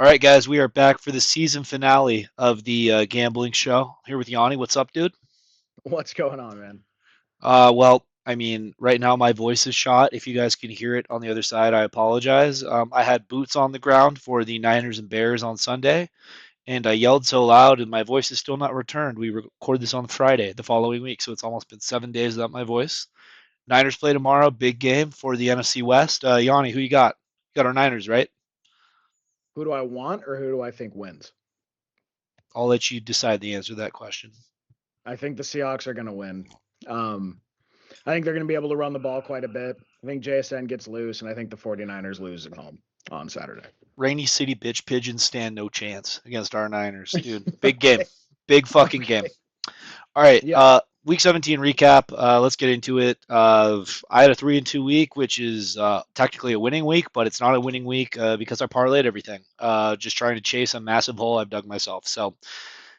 All right, guys, we are back for the season finale of the gambling show. Here with Yanni. What's up, dude? What's going on, man? Well, I mean, right now my voice is shot. If you guys can hear it on the other side, I apologize. I had boots on the ground for the Niners and Bears on Sunday, and I yelled so loud, and my voice is still not returned. We record this on Friday, the following week, so it's almost been 7 days without my voice. Niners play tomorrow, big game for the NFC West. Yanni, who you got? You got our Niners, right? Who do I want or who do I think wins? I'll let you decide the answer to that question. I think the Seahawks are going to win. Um, I think they're going to be able to run the ball quite a bit. I think JSN gets loose, and I think the 49ers lose at home on Saturday. Rainy City bitch pigeons stand no chance against our Niners, dude. Big game, big fucking game. Okay. All right, Yeah. week 17 recap. Let's get into it. I had a 3-2 week, which is technically a winning week, but it's not a winning week because I parlayed everything. Just trying to chase a massive hole I've dug myself. So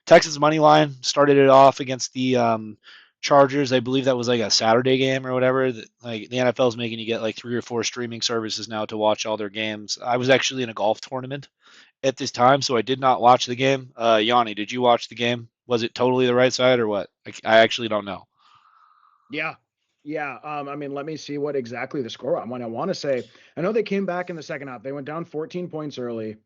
Texans money line started it off against the Chargers. I believe that was like a Saturday game or whatever. Like the NFL is making you get like 3 or 4 streaming services now to watch all their games. I was actually in a golf tournament at this time, so I did not watch the game. Yanni, did you watch the game? Was it totally the right side or what? I actually don't know. Yeah. Yeah. I mean, let me see what exactly the score. I want to say, I know they came back in the second half. They went down 14 points early.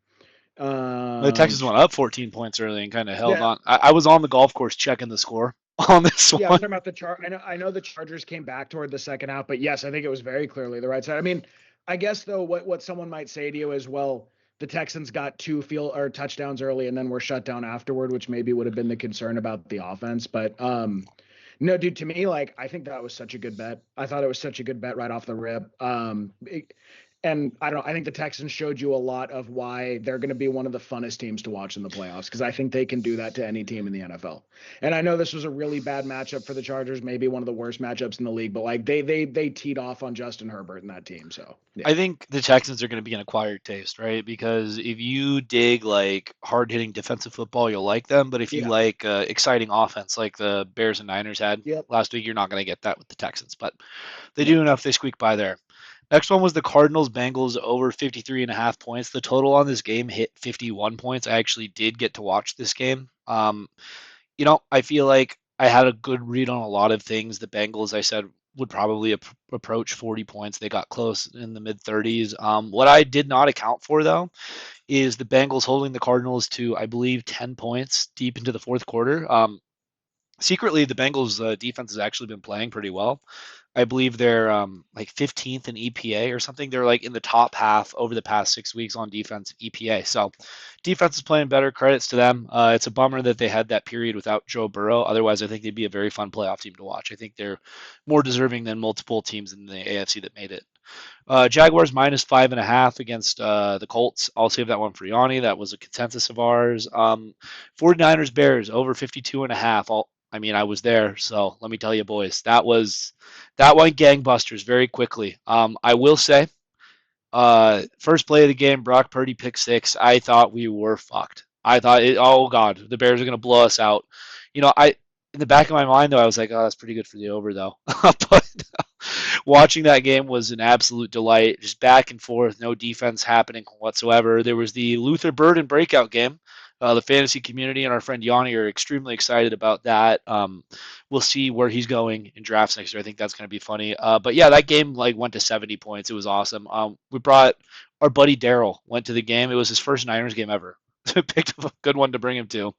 The Um, Texans went up 14 points early and kind of held yeah. on. I was on the golf course checking the score on this Yeah, I'm one. talking about the chart. I know the Chargers came back toward the second half, but yes, I think it was very clearly the right side. I mean, I guess though what someone might say to you is, well, the Texans got two field or touchdowns early and then were shut down afterward, which maybe would have been the concern about the offense. But no, dude, to me, like I think that was such a good bet. I thought it was such a good bet right off the rip. And I don't know, I think the Texans showed you a lot of why they're going to be one of the funnest teams to watch in the playoffs because I think they can do that to any team in the NFL. And I know this was a really bad matchup for the Chargers, maybe one of the worst matchups in the league, but like they teed off on Justin Herbert in that team. So I yeah, think the Texans are going to be an acquired taste, right? Because if you dig like hard hitting defensive football, you'll like them. But if you yeah, like exciting offense like the Bears and Niners had yep, last week, you're not going to get that with the Texans. But they no, do enough, they squeak by there. Next one was the Cardinals Bengals over 53 and a half points. The total on this game hit 51 points. I actually did get to watch this game. I feel like I had a good read on a lot of things. The Bengals, I said, would probably approach 40 points. They got close in the mid 30s. What I did not account for, though, is the Bengals holding the Cardinals to, I believe, 10 points deep into the fourth quarter. Secretly, the Bengals defense has actually been playing pretty well. I believe they're like 15th in EPA or something. They're like in the top half over the past 6 weeks on defense EPA. So defense is playing better. Credits to them. It's a bummer that they had that period without Joe Burrow. Otherwise, I think they'd be a very fun playoff team to watch. I think they're more deserving than multiple teams in the AFC that made it. Jaguars minus 5.5 against the Colts. I'll save that one for Yanni. That was a consensus of ours. 49ers Bears over 52 and a half. I mean, I was there, so let me tell you, boys, that went gangbusters very quickly. I will say, first play of the game, Brock Purdy pick six. I thought we were fucked. I thought, oh god, the Bears are gonna blow us out. I in the back of my mind though, I was like, oh, that's pretty good for the over though. But watching that game was an absolute delight. Just back and forth, no defense happening whatsoever. There was the Luther Burden breakout game. The fantasy community and our friend Yanni are extremely excited about that. We'll see where he's going in drafts next year. I think that's going to be funny. But yeah, that game like went to 70 points. It was awesome. We brought our buddy Daryl went to the game. It was his first Niners game ever. So picked up a good one to bring him to.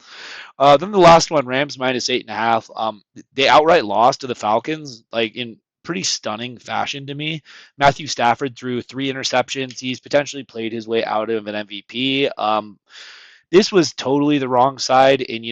Then the last one, Rams minus 8.5. They outright lost to the Falcons, like in pretty stunning fashion to me. Matthew Stafford threw 3 interceptions. He's potentially played his way out of an MVP. This was totally the wrong side, and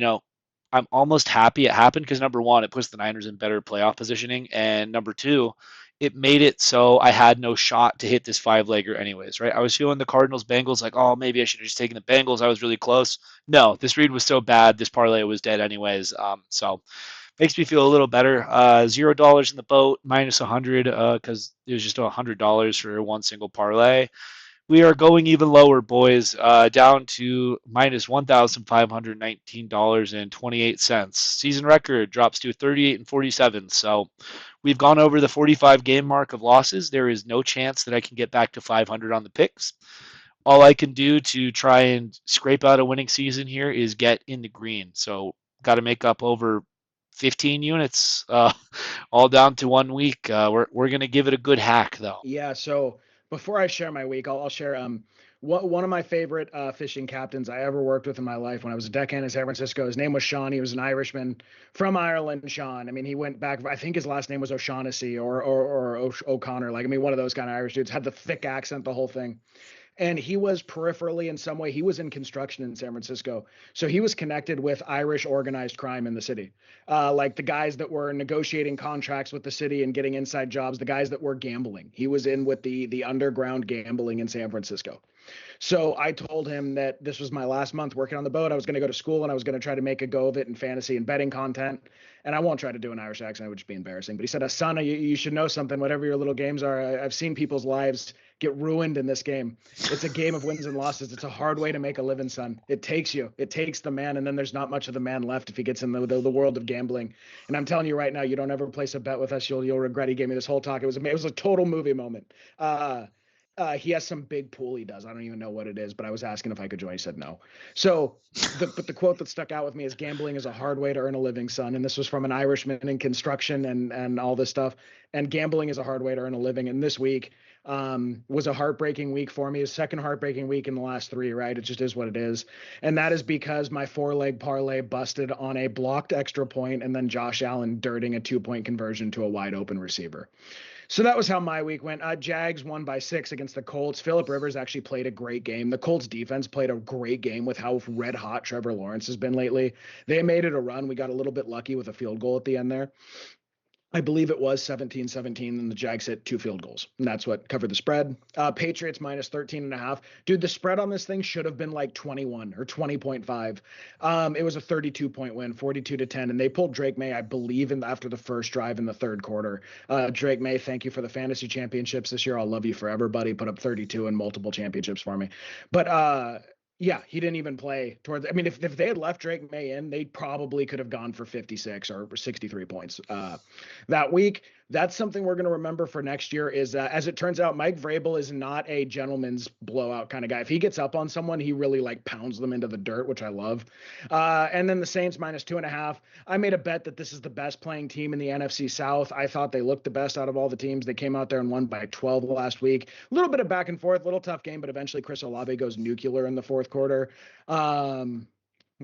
I'm almost happy it happened because number one, it puts the Niners in better playoff positioning, and number two, it made it so I had no shot to hit this 5 legger anyways, right? I was feeling the Cardinals Bengals like, oh, maybe I should have just taken the Bengals. I was really close. No, this read was so bad, this parlay was dead anyways. So makes me feel a little better. $0 in the boat, minus 100 because it was just $100 for one single parlay. We are going even lower, boys, down to minus $1,519.28. Season record drops to 38 and 47. So we've gone over the 45 game mark of losses. There is no chance that I can get back to 500 on the picks. all I can do to try and scrape out a winning season here is get in the green. So got to make up over 15 units, all down to 1 week. We're gonna give it a good hack though. Yeah. So before I share my week, I'll share one of my favorite fishing captains I ever worked with in my life when I was a deckhand in San Francisco. His name was Sean. He was an Irishman from Ireland. Sean. I mean, he went back. I think his last name was O'Shaughnessy or O'Connor. Like I mean, one of those kind of Irish dudes. Had the thick accent, the whole thing. And he was peripherally in some way, he was in construction in San Francisco, so he was connected with Irish organized crime in the city, like the guys that were negotiating contracts with the city and getting inside jobs, the guys that were gambling. He was in with the underground gambling in San Francisco. So I told him that this was my last month working on the boat. I was going to go to school and I was going to try to make a go of it in fantasy and betting content. And I won't try to do an Irish accent, it would just be embarrassing. But he said, son, you should know something. Whatever your little games are, I've seen people's lives get ruined in this game. It's a game of wins and losses. It's a hard way to make a living, son. It takes you. It takes the man, and then there's not much of the man left if he gets in the world of gambling. And I'm telling you right now, you don't ever place a bet with us. You'll regret. He gave me this whole talk. It was a total movie moment. He has some big pool he does. I don't even know what it is, but I was asking if I could join. He said no. So the quote that stuck out with me is gambling is a hard way to earn a living, son. And this was from an Irishman in construction and all this stuff. And gambling is a hard way to earn a living. And this week was a heartbreaking week for me. A second heartbreaking week in the last three, right? It just is what it is. And that is because my 4-leg parlay busted on a blocked extra point and then Josh Allen dirting a 2-point conversion to a wide open receiver. So that was how my week went. Jags won by 6 against the Colts. Philip Rivers actually played a great game. The Colts defense played a great game with how red hot Trevor Lawrence has been lately. They made it a run. We got a little bit lucky with a field goal at the end there. I believe it was 17-17, and the Jags hit 2 field goals. And that's what covered the spread. Patriots minus 13.5. Dude, the spread on this thing should have been like 21 or 20.5. It was a 32-point win, 42-10. And they pulled Drake May, I believe, after the first drive in the third quarter. Drake May, thank you for the fantasy championships this year. I'll love you forever, buddy. Put up 32 and multiple championships for me. But yeah, he didn't even play towards. I mean, if they had left Drake May in, they probably could have gone for 56 or 63 points that week. That's something we're going to remember for next year. Is as it turns out, Mike Vrabel is not a gentleman's blowout kind of guy. If he gets up on someone, he really like pounds them into the dirt, which I love. And then the Saints minus 2.5. I made a bet that this is the best playing team in the NFC South. I thought they looked the best out of all the teams. They came out there and won by 12 last week. A little bit of back and forth, little tough game, but eventually Chris Olave goes nuclear in the fourth quarter.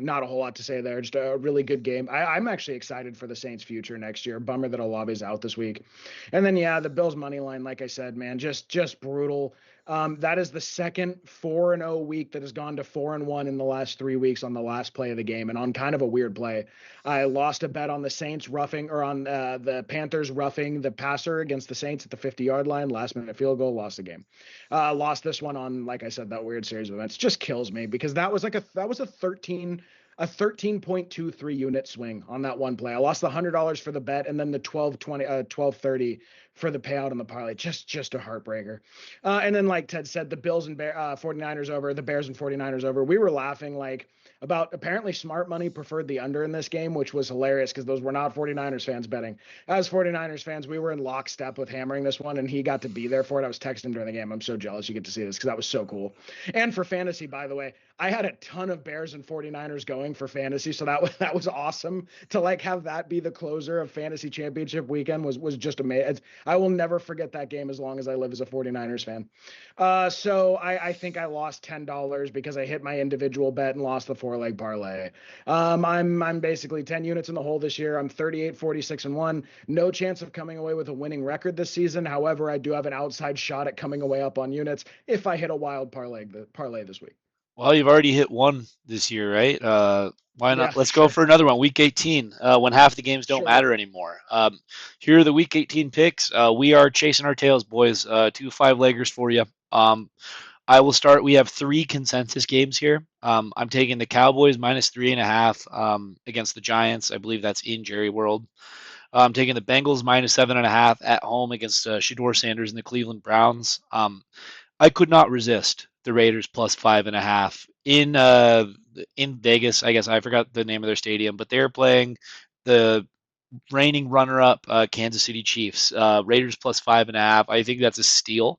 Not a whole lot to say there. Just a really good game. I'm actually excited for the Saints' future next year. Bummer that Olave's out this week. And then yeah, the Bills money line, like I said, man, just brutal. That is the second 4-0 week that has gone to 4-1 in the last 3 weeks on the last play of the game, and on kind of a weird play. I lost a bet on the Saints roughing or on the Panthers roughing the passer against the Saints at the 50-yard line, last minute field goal, lost the game. Lost this one on, like I said, that weird series of events. Just kills me because that was a 13.23 unit swing on that one play. I lost the $100 for the bet and then the 12.30 for the payout on the parlay. Just a heartbreaker. And then like Ted said, the Bills and 49ers over, the Bears and 49ers over. We were laughing like about apparently smart money preferred the under in this game, which was hilarious because those were not 49ers fans betting. As 49ers fans, we were in lockstep with hammering this one, and he got to be there for it. I was texting him during the game. I'm so jealous you get to see this because that was so cool. And for fantasy, by the way, I had a ton of Bears and 49ers going for fantasy, so that was awesome to like have that be the closer of fantasy championship weekend was just amazing. I will never forget that game as long as I live as a 49ers fan. So I think I lost $10 because I hit my individual bet and lost the 4-leg parlay. I'm basically 10 units in the hole this year. I'm 38, 46, and 1. No chance of coming away with a winning record this season. However, I do have an outside shot at coming away up on units if I hit a wild parlay this week. Well, you've already hit one this year, right? Why Yeah, not? Let's go sure. for another one. Week 18, when half the games don't Sure. matter anymore. Here are the Week 18 picks. We are chasing our tails, boys. 2 5-leggers for you. I will start. We have 3 consensus games here. I'm taking the Cowboys minus 3.5 against the Giants. I believe that's in Jerry World. I'm taking the Bengals minus 7.5 at home against Shador Sanders and the Cleveland Browns. I could not resist the Raiders plus 5.5 in Vegas. I guess I forgot the name of their stadium, but they're playing the reigning runner-up Kansas City Chiefs. Raiders plus 5.5. I think that's a steal.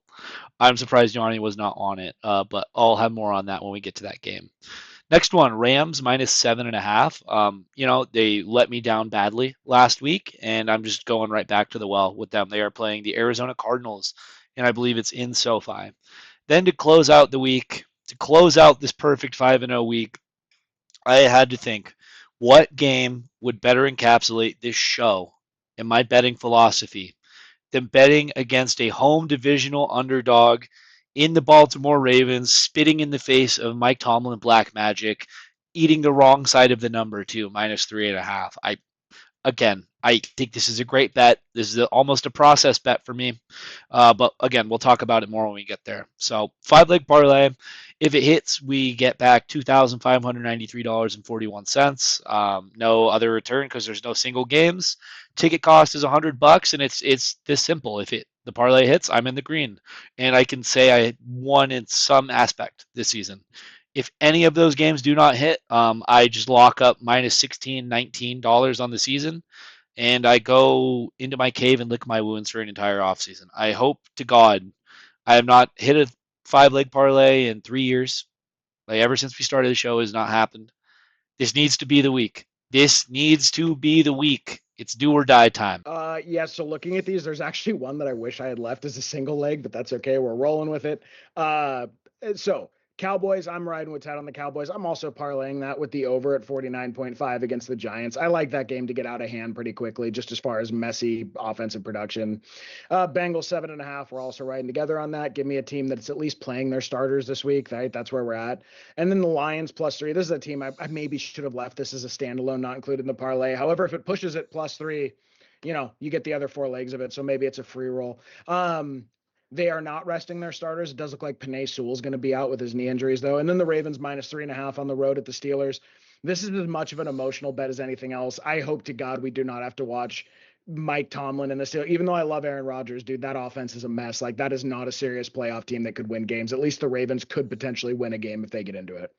I'm surprised Johnny was not on it, but I'll have more on that when we get to that game. Next one, Rams minus 7.5. They let me down badly last week, and I'm just going right back to the well with them. They are playing the Arizona Cardinals, and I believe it's in SoFi. Then to close out the week, to close out this perfect 5-0 week, I had to think what game would better encapsulate this show and my betting philosophy than betting against a home divisional underdog in the Baltimore Ravens, spitting in the face of Mike Tomlin Black Magic, eating the wrong side of the number too, minus 3.5. I think this is a great bet. This is almost a process bet for me. But again, we'll talk about it more when we get there. So 5 leg parlay. If it hits, we get back $2,593.41. No other return because there's no single games. Ticket cost is $100, and it's this simple. If the parlay hits, I'm in the green, and I can say I won in some aspect this season. If any of those games do not hit, I just lock up minus 16, $19 on the season, and I go into my cave and lick my wounds for an entire offseason. I hope to God I have not hit a 5 leg parlay in 3 years. Like ever since we started the show, has not happened. This needs to be the week. This needs to be the week. It's do or die time. Yeah, so looking at these, there's actually one that I wish I had left as a single leg, but that's okay. We're rolling with it. So Cowboys, I'm riding with Ted on the Cowboys. I'm also parlaying that with the over at 49.5 against the Giants. I like that game to get out of hand pretty quickly, just as far as messy offensive production. Bengals 7.5. We're also riding together on that. Give me a team that's at least playing their starters this week. Right? That's where we're at. And then the Lions +3. This is a team I maybe should have left this as a standalone, not included in the parlay. However, if it pushes it +3, you get the other 4 legs of it. So maybe it's a free roll. They are not resting their starters. It does look like Penei Sewell's going to be out with his knee injuries, though. And then the Ravens -3.5 on the road at the Steelers. This is as much of an emotional bet as anything else. I hope to God we do not have to watch Mike Tomlin and the Steelers. Even though I love Aaron Rodgers, dude, that offense is a mess. Like, that is not a serious playoff team that could win games. At least the Ravens could potentially win a game if they get into it.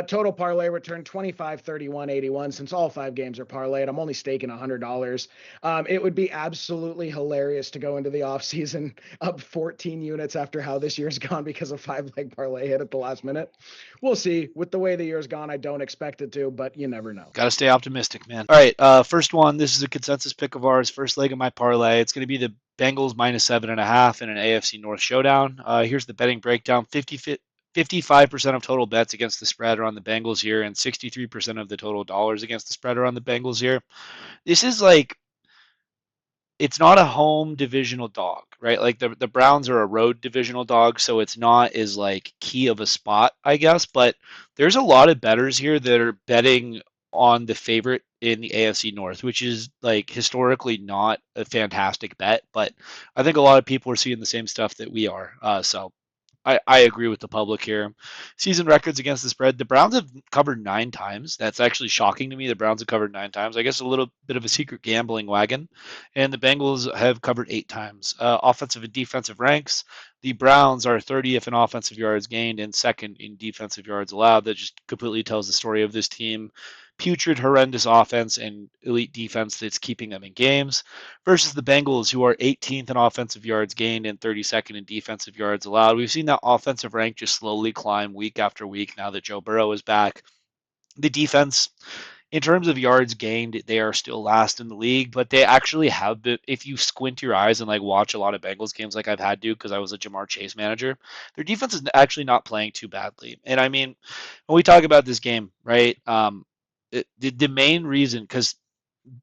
Total parlay return 25, 31, 81. Since all 5 games are parlayed, I'm only staking $100. It would be absolutely hilarious to go into the offseason up 14 units after how this year's gone because of 5 leg parlay hit at the last minute. We'll see. With the way the year's gone, I don't expect it to, but you never know. Got to stay optimistic, man. All right, first one. This is a consensus pick of ours. First leg of my parlay. It's going to be the Bengals -7.5 in an AFC North showdown. Here's the betting breakdown: 55% of total bets against the spread are on the Bengals here, and 63% of the total dollars against the spread are on the Bengals here. This is like it's not a home divisional dog, right? Like the Browns are a road divisional dog, so it's not as like key of a spot, I guess. But there's a lot of bettors here that are betting on the favorite in the AFC North, which is like historically not a fantastic bet, but I think a lot of people are seeing the same stuff that we are. So I agree with the public here. Season records against the spread. The Browns have covered 9 times. That's actually shocking to me. The Browns have covered 9 times. I guess a little bit of a secret gambling wagon. And the Bengals have covered 8 times. Offensive and defensive ranks. The Browns are 30th in offensive yards gained and second in defensive yards allowed. That just completely tells the story of this team. Putrid, horrendous offense and elite defense that's keeping them in games versus the Bengals, who are 18th in offensive yards gained and 32nd in defensive yards allowed. We've seen that offensive rank just slowly climb week after week now that Joe Burrow is back. The defense, in terms of yards gained, they are still last in the league, but they actually have been. If you squint your eyes and like watch a lot of Bengals games, like I've had to because I was a Jamar Chase manager, their defense is actually not playing too badly. And I mean, when we talk about this game, right? The main reason, because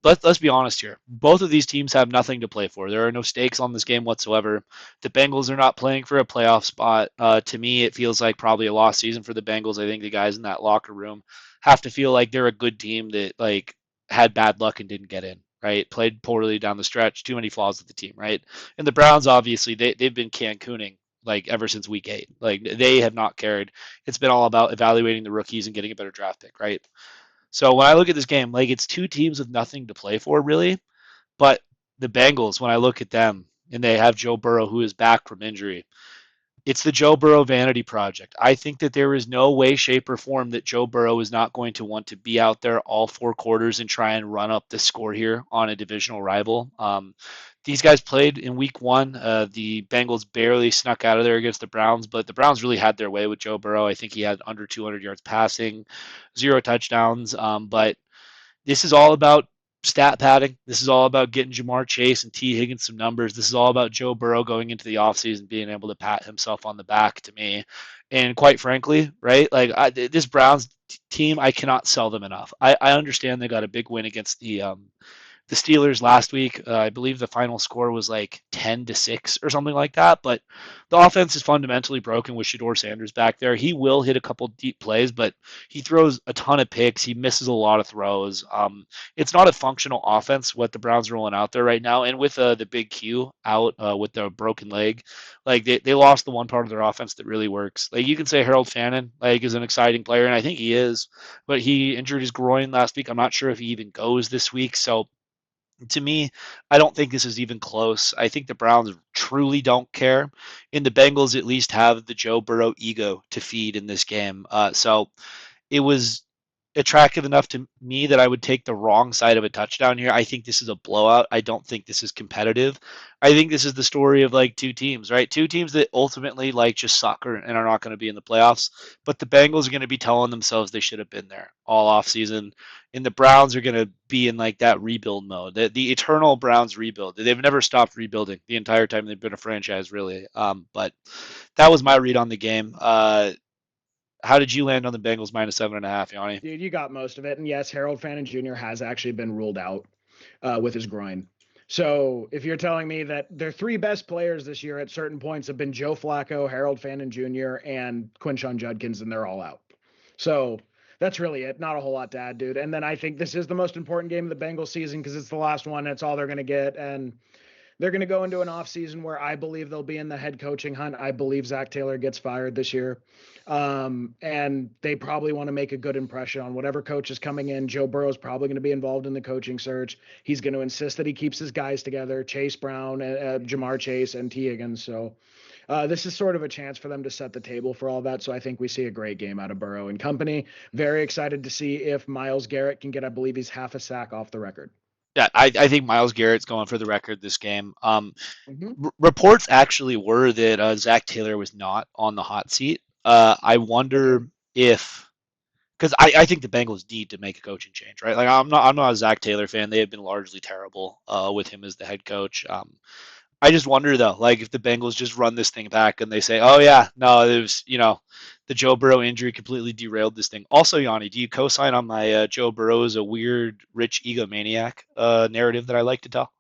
let's be honest here. Both of these teams have nothing to play for. There are no stakes on this game whatsoever. The Bengals are not playing for a playoff spot. To me, it feels like probably a lost season for the Bengals. I think the guys in that locker room have to feel like they're a good team that like had bad luck and didn't get in. Right, played poorly down the stretch. Too many flaws with the team. Right, and the Browns obviously they've been Cancooning like ever since week 8. Like they have not cared. It's been all about evaluating the rookies and getting a better draft pick. Right. So when I look at this game, like it's 2 teams with nothing to play for, really. But the Bengals, when I look at them, and they have Joe Burrow, who is back from injury, It's the Joe Burrow vanity project. I think that there is no way, shape, or form that Joe Burrow is not going to want to be out there all 4 quarters and try and run up the score here on a divisional rival. These guys played in week one. The Bengals barely snuck out of there against the Browns, but the Browns really had their way with Joe Burrow. I think he had under 200 yards passing, 0 touchdowns. But this is all about stat padding. This is all about getting Jamar Chase and T. Higgins some numbers. This is all about Joe Burrow going into the offseason being able to pat himself on the back to me. And quite frankly, right, like this Browns team, I cannot sell them enough. I understand they got a big win against the Steelers last week. I believe the final score was like 10-6 or something like that. But the offense is fundamentally broken with Shador Sanders back there. He will hit a couple deep plays, but he throws a ton of picks. He misses a lot of throws. It's not a functional offense what the Browns are rolling out there right now. And with the big Q out with the broken leg, like they lost the one part of their offense that really works. Like you can say Harold Fannin like is an exciting player, and I think he is, but he injured his groin last week. I'm not sure if he even goes this week. So to me, I don't think this is even close. I think the Browns truly don't care, and the Bengals at least have the Joe Burrow ego to feed in this game. So it was attractive enough to me that I would take the wrong side of a touchdown here. I think this is a blowout. I don't think this is competitive. I think this is the story of like two teams, right? Two teams that ultimately like just suck and are not going to be in the playoffs. But the Bengals are going to be telling themselves they should have been there all off season, and the Browns are going to be in like that rebuild mode, the eternal Browns rebuild. They've never stopped rebuilding the entire time they've been a franchise, really. But that was my read on the game. How did you land on the Bengals -7.5, Yanni? Dude, you got most of it. And yes, Harold Fannin Jr. has actually been ruled out with his groin. So if you're telling me that their three best players this year at certain points have been Joe Flacco, Harold Fannin Jr., and Quinshon Judkins, and they're all out. So that's really it. Not a whole lot to add, dude. And then I think this is the most important game of the Bengals season because it's the last one. It's all they're going to get. And they're going to go into an offseason where I believe they'll be in the head coaching hunt. I believe Zach Taylor gets fired this year. And they probably want to make a good impression on whatever coach is coming in. Joe Burrow is probably going to be involved in the coaching search. He's going to insist that he keeps his guys together, Chase Brown, Jamar Chase, and T. Higgins. So this is sort of a chance for them to set the table for all that. So I think we see a great game out of Burrow and company. Very excited to see if Myles Garrett can get, I believe he's half a sack off the record. Yeah, I think Myles Garrett's going for the record this game. Mm-hmm. Reports actually were that Zach Taylor was not on the hot seat. I Okay. wonder if because I think the Bengals need to make a coaching change, right? Like I'm not a Zach Taylor fan. They have been largely terrible with him as the head coach. I just wonder though, like if the Bengals just run this thing back and they say, "Oh yeah, no, it was the Joe Burrow injury completely derailed this thing." Also, Yanni, do you co-sign on my Joe Burrow is a weird, rich egomaniac narrative that I like to tell?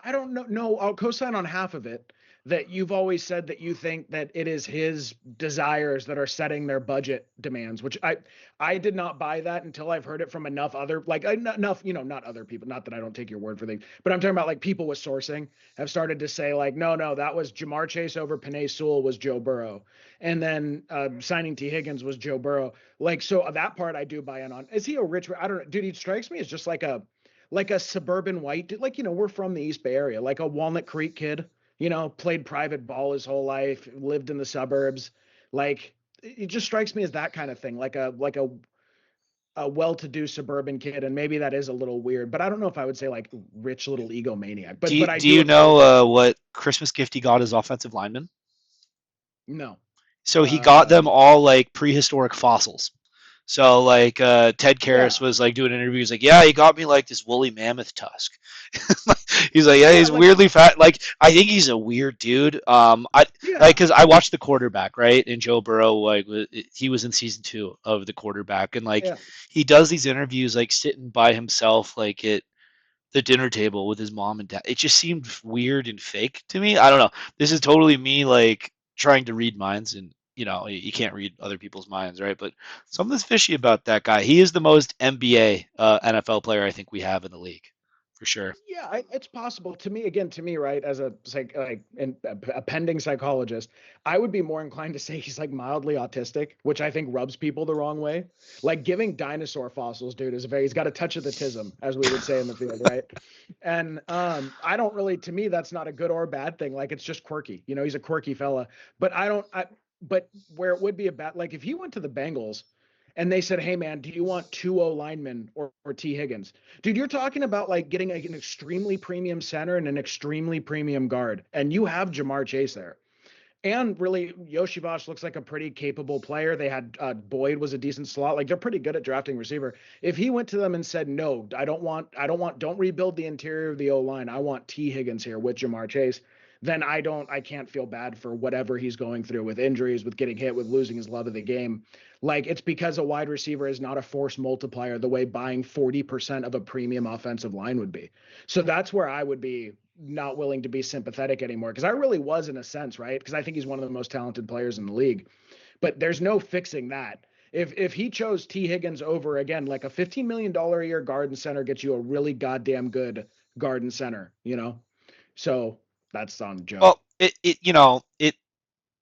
I don't know. No, I'll co-sign on half of it. That you've always said that you think that it is his desires that are setting their budget demands, which I did not buy that until I've heard it from enough other like enough not other people. Not that I don't take your word for things, but I'm talking about like people with sourcing have started to say like no that was Jamar Chase over Penei Sewell was Joe Burrow, and then signing T Higgins was Joe Burrow. Like so that part I do buy in on. Is he a rich? I don't know, dude. He strikes me as just like a suburban white dude. Like, we're from the East Bay Area, like a Walnut Creek kid, played private ball his whole life, lived in the suburbs. Like, it just strikes me as that kind of thing, like a well-to-do suburban kid. And maybe that is a little weird, but I don't know if I would say like rich little egomaniac. Do But you I do do you agree know that what Christmas gift he got his offensive lineman? no. So he got Uh them all like prehistoric fossils. So like Ted Karras yeah. was like doing an interview. He's like, yeah, he got me like this woolly mammoth tusk. He's like, yeah, Yeah, he's like weirdly fat. Like I think he's a weird dude. I like yeah. because I watched the quarterback right, and Joe Burrow like he was in season 2 of the quarterback, and like Yeah. he does these interviews like sitting by himself like at the dinner table with his mom and dad. It just seemed weird and fake to me. I don't know. This is totally me like trying to read minds, and you can't read other people's minds, right? But something's fishy about that guy. He is the most NBA NFL player I think we have in the league. for sure. Yeah, it's possible to me. Again, to me, right, as a a pending psychologist, I would be more inclined to say he's like mildly autistic, which I think rubs people the wrong way. Like giving dinosaur fossils, dude, is very. He's got a touch of the tism, as we would say in the field, right? And I don't really. To me, that's not a good or bad thing. Like it's just quirky. You know, he's a quirky fella. But I don't. But where it would be a bad, like if he went to the Bengals and they said, "Hey man, do you want two O linemen or T Higgins?" Dude, you're talking about like getting an extremely premium center and an extremely premium guard, and you have Jamar Chase there. And really, Yoshivash looks like a pretty capable player. They had Boyd was a decent slot. Like they're pretty good at drafting receiver. If he went to them and said, "No, don't rebuild the interior of the O line. I want T Higgins here with Jamar Chase," then I can't feel bad for whatever he's going through with injuries, with getting hit, with losing his love of the game. Like it's because a wide receiver is not a force multiplier the way buying 40% of a premium offensive line would be. So that's where I would be not willing to be sympathetic anymore because I really was in a sense, right? Because I think he's one of the most talented players in the league. But there's no fixing that. If he chose T Higgins over again, like a $15 million a year garden center gets you a really goddamn good garden center, you know. So that's on Joe. Well, it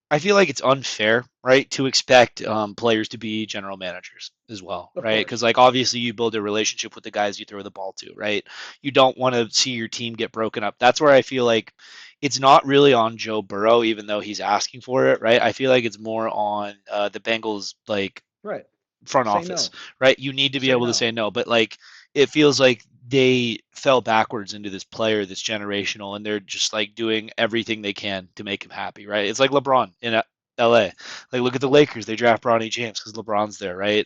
I feel like it's unfair, right, to expect players to be general managers as well, Of right? course. Because like obviously you build a relationship with the guys you throw the ball to, right? You don't want to see your team get broken up. That's where I feel like it's not really on Joe Burrow, even though he's asking for it, right? I feel like it's more on the Bengals like Right. front Say office, no. right? You need to be Say able to no. say no, but like it feels like they fell backwards into this player that's generational and they're just like doing everything they can to make him happy, right? It's like LeBron in LA. Like look at the Lakers, they draft Bronny James because LeBron's there, right?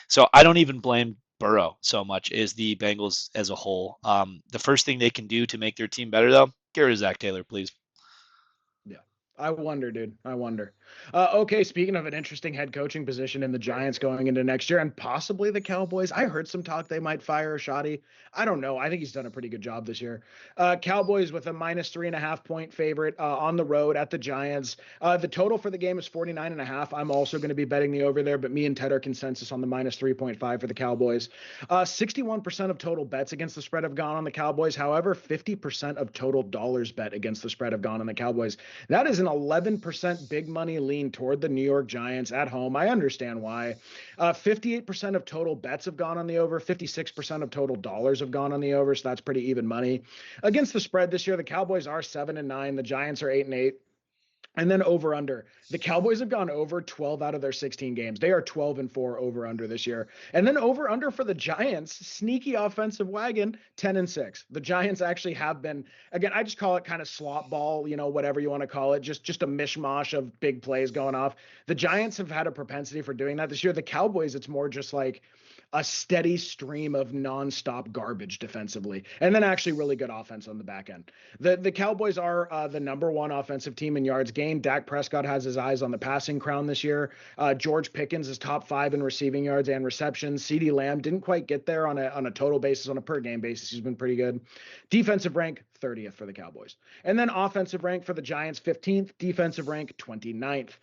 So I don't even blame Burrow so much as the Bengals as a whole. The first thing they can do to make their team better though, get rid of Zach Taylor, please. Yeah. I wonder, dude. I wonder. Okay, speaking of an interesting head coaching position in the Giants going into next year and possibly the Cowboys, I heard some talk they might fire Shoddy. I don't know. I think he's done a pretty good job this year. Cowboys with a minus 3.5 point favorite on the road at the Giants. The total for the game is 49.5. I'm also going to be betting the over there, but me and Ted are consensus on the minus 3.5 for the Cowboys. 61% of total bets against the spread have gone on the Cowboys. However, 50% of total dollars bet against the spread have gone on the Cowboys. That is an 11% big money lean toward the New York Giants at home. I understand why. 58% of total bets have gone on the over. 56% of total dollars have gone on the over. So that's pretty even money. Against the spread this year, the Cowboys are 7-9. The Giants are 8-8. And then over under. The Cowboys have gone over 12 out of their 16 games. They are 12-4 over under this year. And then over under for the Giants, sneaky offensive wagon, 10-6. The Giants actually have been, again, I just call it kind of slot ball, you know, whatever you want to call it, just a mishmash of big plays going off. The Giants have had a propensity for doing that this year. The Cowboys, it's more just like a steady stream of nonstop garbage defensively, and then actually really good offense on the back end. The Cowboys are the number one offensive team in yards gained. Dak Prescott has his eyes on the passing crown this year. George Pickens is top five in receiving yards and receptions. CeeDee Lamb didn't quite get there on a total basis, on a per game basis. He's been pretty good. Defensive rank 30th for the Cowboys, and then offensive rank for the Giants 15th. Defensive rank 29th.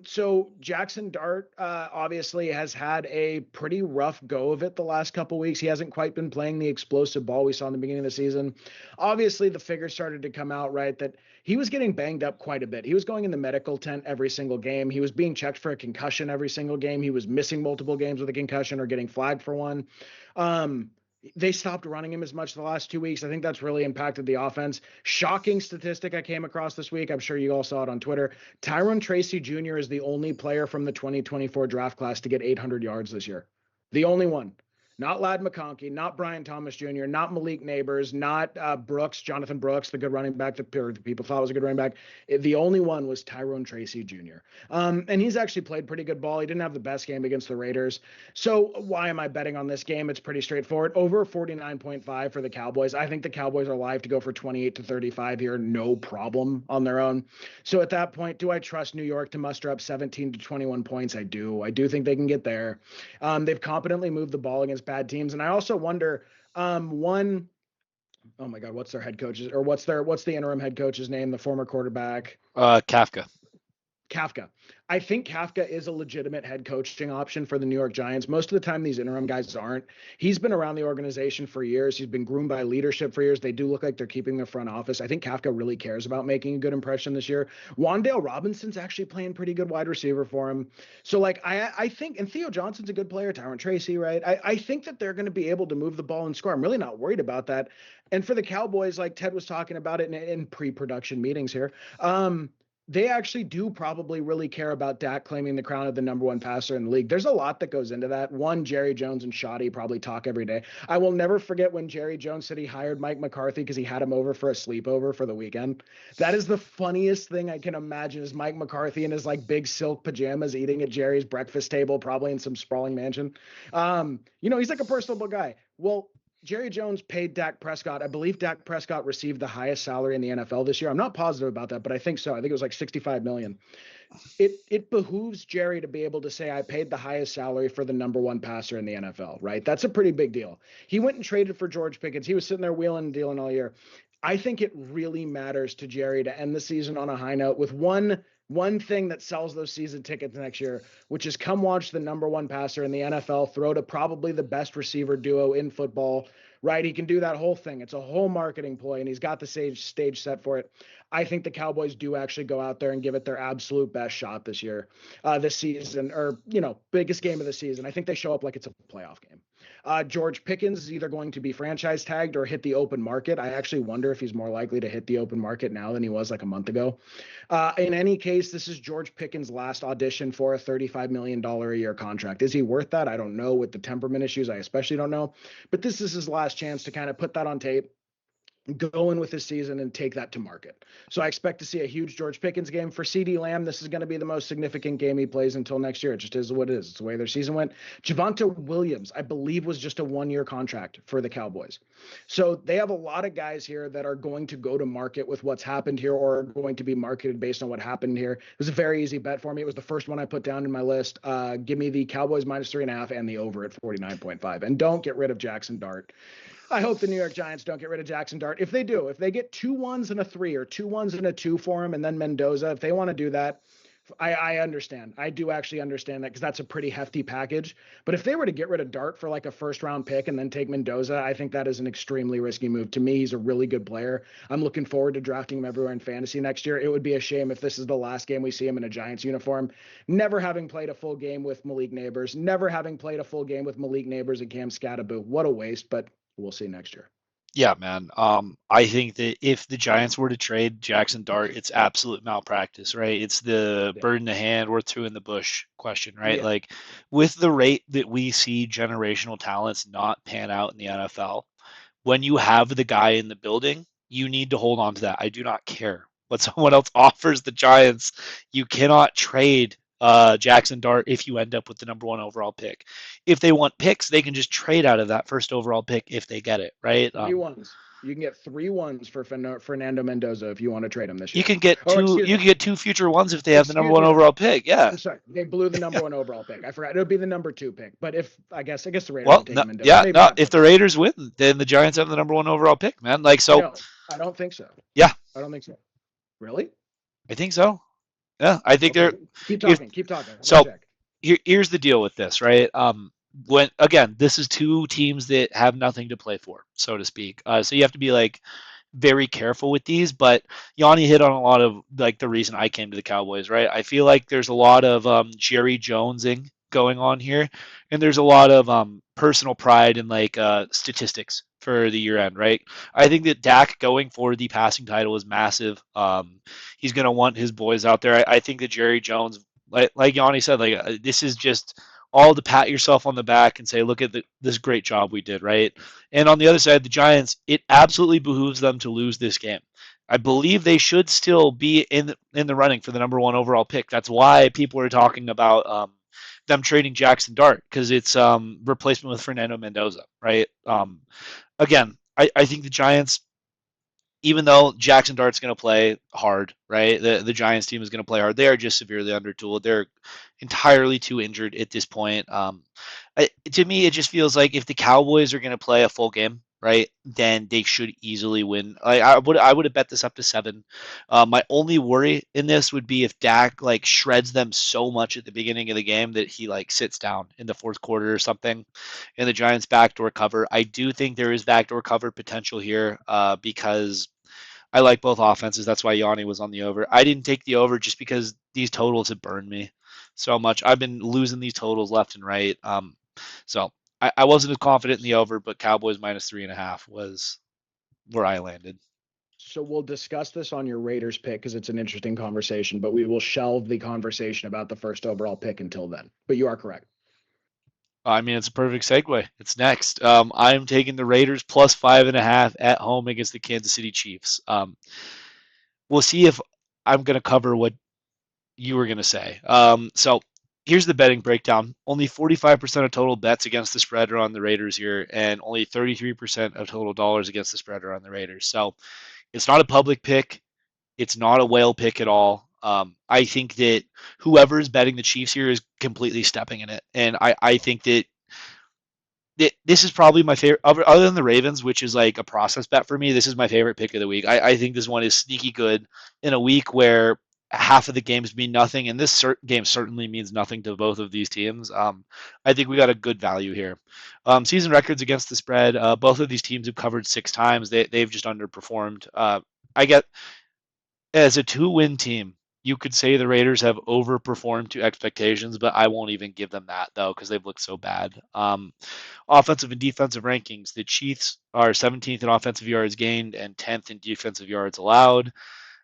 So Jackson Dart obviously has had a pretty rough go of it the last couple weeks. He hasn't quite been playing the explosive ball we saw in the beginning of the season. Obviously, the figures started to come out, right, that he was getting banged up quite a bit. He was going in the medical tent every single game. He was being checked for a concussion every single game. He was missing multiple games with a concussion or getting flagged for one. Um, they stopped running him as much the last 2 weeks. I think that's really impacted the offense. Shocking statistic I came across this week. I'm sure you all saw it on Twitter. Tyrone Tracy Jr. is the only player from the 2024 draft class to get 800 yards this year. The only one. Not Lad McConkey, not Brian Thomas Jr., not Malik Neighbors, not Brooks, Jonathan Brooks, the good running back that people thought was a good running back. The only one was Tyrone Tracy Jr. And he's actually played pretty good ball. He didn't have the best game against the Raiders. So why am I betting on this game? It's pretty straightforward. Over 49.5 for the Cowboys. I think the Cowboys are live to go for 28-35 here, no problem on their own. So at that point, do I trust New York to muster up 17-21 points? I do. I do think they can get there. They've competently moved the ball against bad teams, and I also wonder, one, oh my God, what's their head coach's or what's the interim head coach's name? The former quarterback, Kafka. Kafka. I think Kafka is a legitimate head coaching option for the New York Giants. Most of the time, these interim guys aren't. He's been around the organization for years. He's been groomed by leadership for years. They do look like they're keeping their front office. I think Kafka really cares about making a good impression this year. Wandale Robinson's actually playing pretty good wide receiver for him. So, like, I think, and Theo Johnson's a good player, Tyron Tracy, right? I think that they're going to be able to move the ball and score. I'm really not worried about that. And for the Cowboys, like Ted was talking about it in pre-production meetings here, they actually do probably really care about Dak claiming the crown of the number one passer in the league. There's a lot that goes into that. One, Jerry Jones and Shoddy probably talk every day. I will never forget when Jerry Jones said he hired Mike McCarthy because he had him over for a sleepover for the weekend. That is the funniest thing I can imagine is Mike McCarthy in his like big silk pajamas eating at Jerry's breakfast table, probably in some sprawling mansion. He's like a personable guy. Well, Jerry Jones paid Dak Prescott. I believe Dak Prescott received the highest salary in the NFL this year. I'm not positive about that, but I think so. I think it was like 65 million. It behooves Jerry to be able to say I paid the highest salary for the number one passer in the NFL, right? That's a pretty big deal. He went and traded for George Pickens. He was sitting there wheeling and dealing all year. I think it really matters to Jerry to end the season on a high note with one thing that sells those season tickets next year, which is come watch the number one passer in the NFL throw to probably the best receiver duo in football, right? He can do that whole thing. It's a whole marketing ploy, and he's got the stage set for it. I think the Cowboys do actually go out there and give it their absolute best shot this season, or, biggest game of the season. I think they show up like it's a playoff game. George Pickens is either going to be franchise tagged or hit the open market. I actually wonder if he's more likely to hit the open market now than he was like a month ago. In any case, this is George Pickens' last audition for a $35 million a year contract. Is he worth that? I don't know. With the temperament issues, I especially don't know. But this is his last chance to kind of put that on tape, go in with this season and take that to market. So I expect to see a huge George Pickens game. For CeeDee Lamb, this is going to be the most significant game he plays until next year. It just is what it is. It's the way their season went. Javonte Williams, I believe, was just a one-year contract for the Cowboys. So they have a lot of guys here that are going to go to market with what's happened here or are going to be marketed based on what happened here. It was a very easy bet for me. It was the first one I put down in my list. Give me the Cowboys -3.5 and the over at 49.5. And don't get rid of Jackson Dart. I hope the New York Giants don't get rid of Jackson Dart. If they do, if they get 2 1s and a 3 or 2 1s and a 2 for him and then Mendoza, if they want to do that, I understand. I do actually understand that because that's a pretty hefty package. But if they were to get rid of Dart for like a first round pick and then take Mendoza, I think that is an extremely risky move. To me, he's a really good player. I'm looking forward to drafting him everywhere in fantasy next year. It would be a shame if this is the last game we see him in a Giants uniform. Never having played a full game with Malik Neighbors, never having played a full game with Malik Neighbors and Cam Scattaboo. What a waste, but we'll see next year. Yeah, man. I think that if the Giants were to trade Jackson Dart, it's absolute malpractice, right? It's the Yeah. bird in the hand or two in the bush question, right? Yeah. Like with the rate that we see generational talents not pan out in the NFL, when you have the guy in the building, you need to hold on to that. I do not care what someone else offers the Giants. You cannot trade Jackson Dart if you end up with the number one overall pick. If they want picks, they can just trade out of that first overall pick if they get it, right? 3 1s. You can get 3 1s for Fernando Mendoza if you want to trade him this You year. can get Oh, two. excuse You me. can get two future ones if they have the number Excuse one me. overall pick. Yeah. I'm sorry. They blew the number one overall pick. I forgot. It would be the number 2 pick. But if I guess the Raiders Well, have no, taken Mendoza. yeah, Maybe no. not If both. the Raiders win, then the Giants have the number one overall pick, man. Like so. No, I don't think so. Yeah, I don't think so. Really? I think so. Yeah, I think Okay. they're. Keep If, talking. Keep talking. I'm gonna so check. here's the deal with this, right? When again, this is two teams that have nothing to play for, so to speak. So you have to be like very careful with these. But Yanni hit on a lot of like the reason I came to the Cowboys, right? I feel like there's a lot of Jerry Jonesing going on here, and there's a lot of personal pride and like statistics for the year end, right? I think that Dak going for the passing title is massive. He's gonna want his boys out there. I think that Jerry Jones, like Yanni said, like this is just all to pat yourself on the back and say, look at this great job we did, right? And on the other side, the Giants, it absolutely behooves them to lose this game. I believe they should still be in the running for the number one overall pick. That's why people are talking about them trading Jackson Dart because it's replacement with Fernando Mendoza, right? Again, I think the Giants, even though Jackson Dart's going to play hard, right? The Giants team is going to play hard. They are just severely undertooled. They're entirely too injured at this point. To me, it just feels like if the Cowboys are going to play a full game, right, then they should easily win. I would have bet this up to 7. My only worry in this would be if Dak like shreds them so much at the beginning of the game that he like sits down in the fourth quarter or something, and the Giants backdoor cover. I do think there is backdoor cover potential here because I like both offenses. That's why Yanni was on the over. I didn't take the over just because these totals have burned me so much. I've been losing these totals left and right. So I wasn't as confident in the over, but Cowboys minus 3.5 was where I landed. So we'll discuss this on your Raiders pick because it's an interesting conversation, but we will shelve the conversation about the first overall pick until then. But you are correct. I mean, it's a perfect segue. It's next. I'm taking the Raiders plus 5.5 at home against the Kansas City Chiefs. We'll see if I'm going to cover what you were going to say. So here's the betting breakdown. Only 45% of total bets against the spread are on the Raiders here, and only 33% of total dollars against the spread are on the Raiders. So it's not a public pick. It's not a whale pick at all. I think that whoever is betting the Chiefs here is completely stepping in it. And I think that this is probably my favorite, other than the Ravens, which is like a process bet for me. This is my favorite pick of the week. I think this one is sneaky good in a week where half of the games mean nothing, and this game certainly means nothing to both of these teams. I think we got a good value here. Season records against the spread. Both of these teams have covered 6 times. They've just underperformed. I get as a 2-win team. You could say the Raiders have overperformed to expectations, but I won't even give them that though because they've looked so bad. Offensive and defensive rankings. The Chiefs are 17th in offensive yards gained and 10th in defensive yards allowed.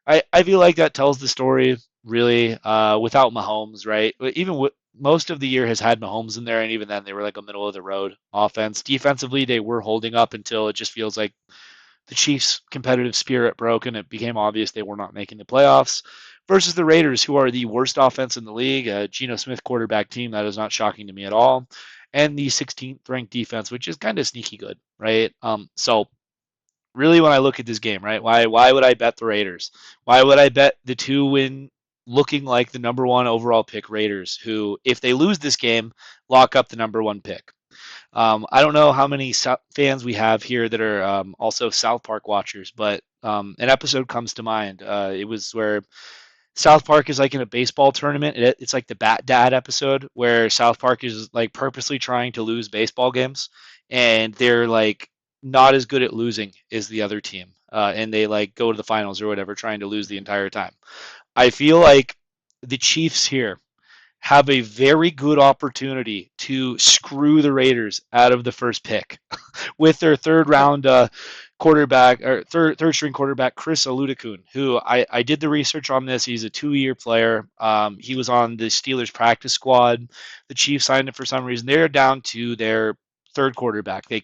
I feel like that tells the story really without Mahomes, right? Even most of the year has had Mahomes in there, and even then they were like a middle of the road offense. Defensively, they were holding up until it just feels like the Chiefs' competitive spirit broke and it became obvious they were not making the playoffs. Versus the Raiders, who are the worst offense in the league, a Geno Smith quarterback team that is not shocking to me at all, and the 16th ranked defense, which is kind of sneaky good, right? So really, when I look at this game, right, why would I bet the Raiders? Why would I bet the 2-win, looking like the number one overall pick Raiders, who, if they lose this game, lock up the number one pick? I don't know how many fans we have here that are also South Park watchers, but an episode comes to mind. It was where South Park is like in a baseball tournament. It's like the Bat Dad episode where South Park is like purposely trying to lose baseball games, and they're like not as good at losing as the other team, and they like go to the finals or whatever, trying to lose the entire time. I feel like the Chiefs here have a very good opportunity to screw the Raiders out of the first pick with their third round quarterback or third string quarterback Chris Aludikun, who I did the research on this. He's a 2-year player. He was on the Steelers practice squad. The Chiefs signed him for some reason. They're down to their third quarterback. The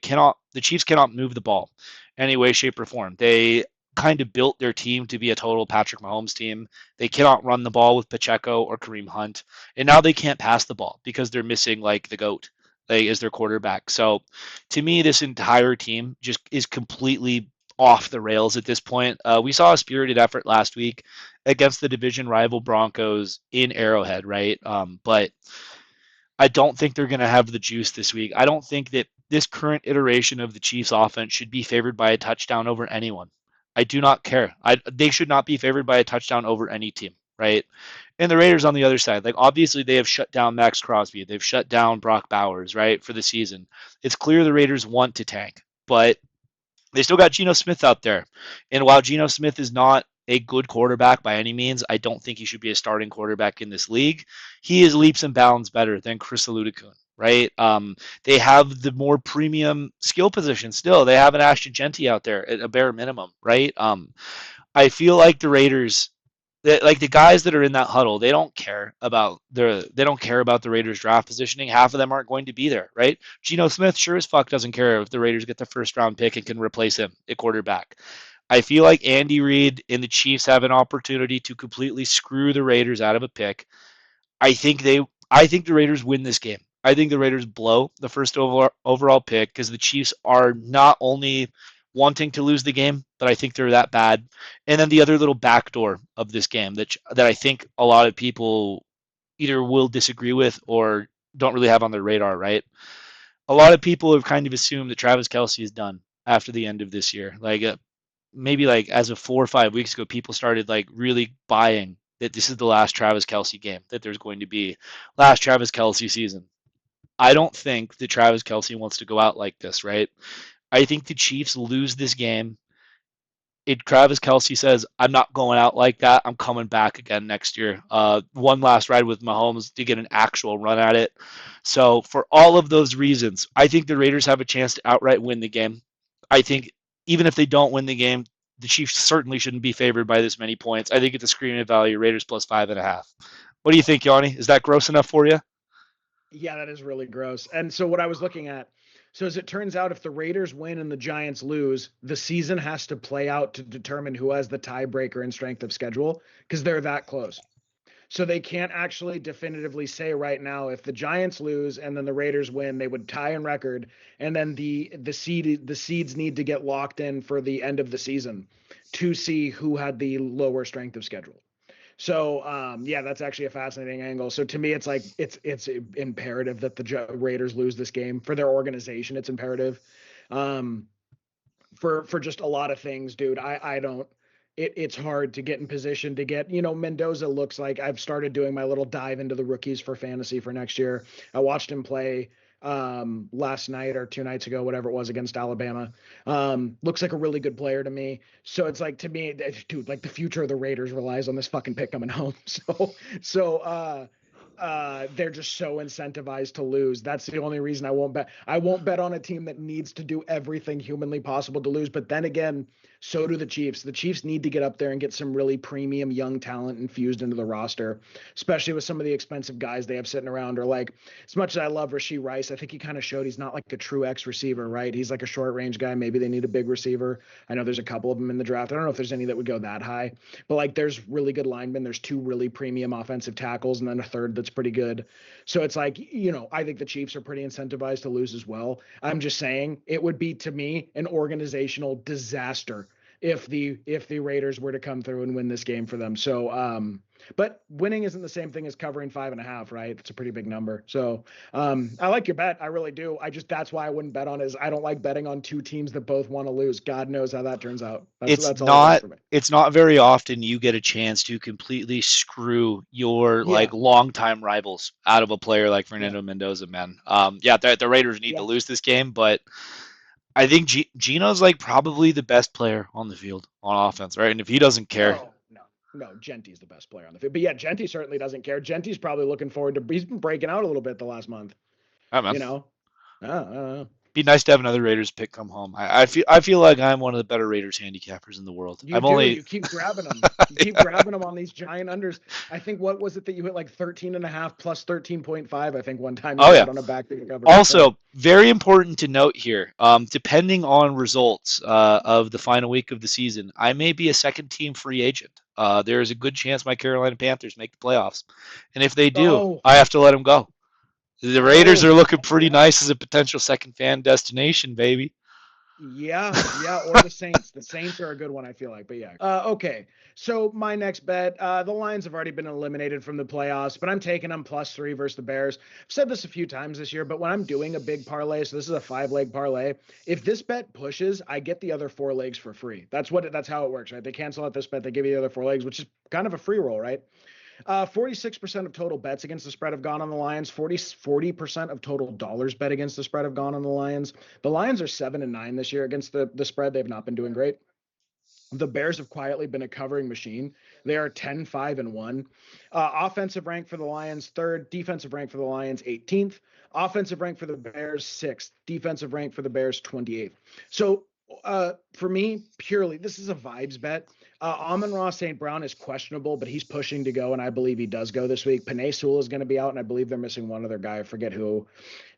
Chiefs cannot move the ball any way, shape, or form. They kind of built their team to be a total Patrick Mahomes team. They cannot run the ball with Pacheco or Kareem Hunt, and now they can't pass the ball because they're missing like the goat like, as their quarterback. So to me, this entire team just is completely off the rails at this point. We saw a spirited effort last week against the division rival Broncos in Arrowhead, right? But I don't think they're going to have the juice this week. I don't think that this current iteration of the Chiefs offense should be favored by a touchdown over anyone. I do not care. They should not be favored by a touchdown over any team, right? And the Raiders on the other side, like obviously they have shut down Max Crosby, they've shut down Brock Bowers, right, for the season. It's clear the Raiders want to tank, but they still got Geno Smith out there. And while Geno Smith is not a good quarterback by any means, I don't think he should be a starting quarterback in this league. He is leaps and bounds better than Chris Aludikun, right? They have the more premium skill position still. They have an Ashton Genty out there at a bare minimum, right? I feel like the Raiders, like the guys that are in that huddle, they don't care about the Raiders draft positioning. Half of them aren't going to be there, right? Geno Smith sure as fuck doesn't care if the Raiders get the first round pick and can replace him at quarterback. I feel like Andy Reid and the Chiefs have an opportunity to completely screw the Raiders out of a pick. I think they I think the Raiders win this game. I think the Raiders blow the first overall pick because the Chiefs are not only wanting to lose the game, but I think they're that bad. And then the other little backdoor of this game that I think a lot of people either will disagree with or don't really have on their radar, right? A lot of people have kind of assumed that Travis Kelce is done. after the end of this year. Like maybe like as of 4 or 5 weeks ago, people started like really buying that this is the last Travis Kelsey game, that there's going to be last Travis Kelsey season. I don't think that Travis Kelsey wants to go out like this, right? I think the Chiefs lose this game. Travis Kelsey says, "I'm not going out like that. I'm coming back again next year. One last ride with Mahomes to get an actual run at it." So for all of those reasons, I think the Raiders have a chance to outright win the game. I think even if they don't win the game, the Chiefs certainly shouldn't be favored by this many points. I think it's a screaming value. Raiders plus 5.5. What do you think, Yanni? Is that gross enough for you? Yeah, that is really gross. And so what I was looking at, so as it turns out, if the Raiders win and the Giants lose, the season has to play out to determine who has the tiebreaker in strength of schedule because they're that close. So they can't actually definitively say right now if the Giants lose and then the Raiders win, they would tie in record, and then the seeds need to get locked in for the end of the season to see who had the lower strength of schedule. So yeah, that's actually a fascinating angle. So to me, it's like it's imperative that the Raiders lose this game for their organization. It's imperative. Um, for just a lot of things, dude. I don't. It's hard to get in position to get. Mendoza looks like I've started doing my little dive into the rookies for fantasy for next year. I watched him play last night or 2 nights ago, whatever it was, against Alabama. Looks like a really good player to me. So it's like, to me, dude, like the future of the Raiders relies on this fucking pick coming home. They're just so incentivized to lose. That's the only reason I won't bet. I won't bet on a team that needs to do everything humanly possible to lose. But then again, so do the Chiefs. The Chiefs need to get up there and get some really premium young talent infused into the roster, especially with some of the expensive guys they have sitting around. Or like, as much as I love Rashee Rice, I think he kind of showed he's not like a true X receiver, right? He's like a short range guy. Maybe they need a big receiver. I know there's a couple of them in the draft. I don't know if there's any that would go that high, but like there's really good linemen. There's two really premium offensive tackles and then a third that's pretty good. So it's like, I think the Chiefs are pretty incentivized to lose as well. I'm just saying it would be, to me, an organizational disaster if the Raiders were to come through and win this game for them. So but winning isn't the same thing as covering 5.5, right? It's a pretty big number. So I like your bet. I really do. That's why I wouldn't bet on is I don't like betting on two teams that both want to lose. God knows how that turns out. That's it's that's all it is not for me. it's not very often you get a chance to completely screw your like Yeah. longtime rivals out of a player like Yeah. Fernando Mendoza, man. Yeah, the Raiders need to Yeah. lose this game, but I think Gino's like probably the best player on the field on offense, right? And if he doesn't care, No, no, no. Genty's the best player on the field. But yeah, Genty certainly doesn't care. Genty's probably looking forward to. He's been breaking out a little bit the last month. I don't You know. know. I don't know. Be nice to have another Raiders pick come home. I feel like I'm one of the better Raiders handicappers in the world. You I've do. only You keep grabbing them. You keep grabbing them on these giant unders. I think what was it that you hit like 13.5 plus 13.5? I think one time you oh yeah. bet on a back to cover. Yeah. Also, very important to note here, depending on results of the final week of the season, I may be a second team free agent. There is a good chance my Carolina Panthers make the playoffs. And if they do, Oh. I have to let them go. The Raiders Oh. are looking pretty Yeah. nice as a potential second fan destination, baby. Yeah, yeah, or the Saints. The Saints are a good one, I feel like. But yeah. Okay. So my next bet, the Lions have already been eliminated from the playoffs, but I'm taking them +3 versus the Bears. I've said this a few times this year, but when I'm doing a big parlay, so this is a 5-leg parlay, if this bet pushes, I get the other 4 legs for free. That's how it works, right? They cancel out this bet, they give you the other 4 legs, which is kind of a free roll, right? 46% of total bets against the spread have gone on the Lions. 40% of total dollars bet against the spread have gone on the Lions. The Lions are 7-9 this year against the spread. They've not been doing great. The Bears have quietly been a covering machine. They are 10-5-1. Offensive rank for the Lions, third. Defensive rank for the Lions, 18th. Offensive rank for the Bears, sixth. Defensive rank for the Bears, 28th. So for me, purely, this is a vibes bet. Amon-Ra St. Brown is questionable, but he's pushing to go, and I believe he does go this week. Penei Sewell is going to be out, and I believe they're missing one other guy. I forget who,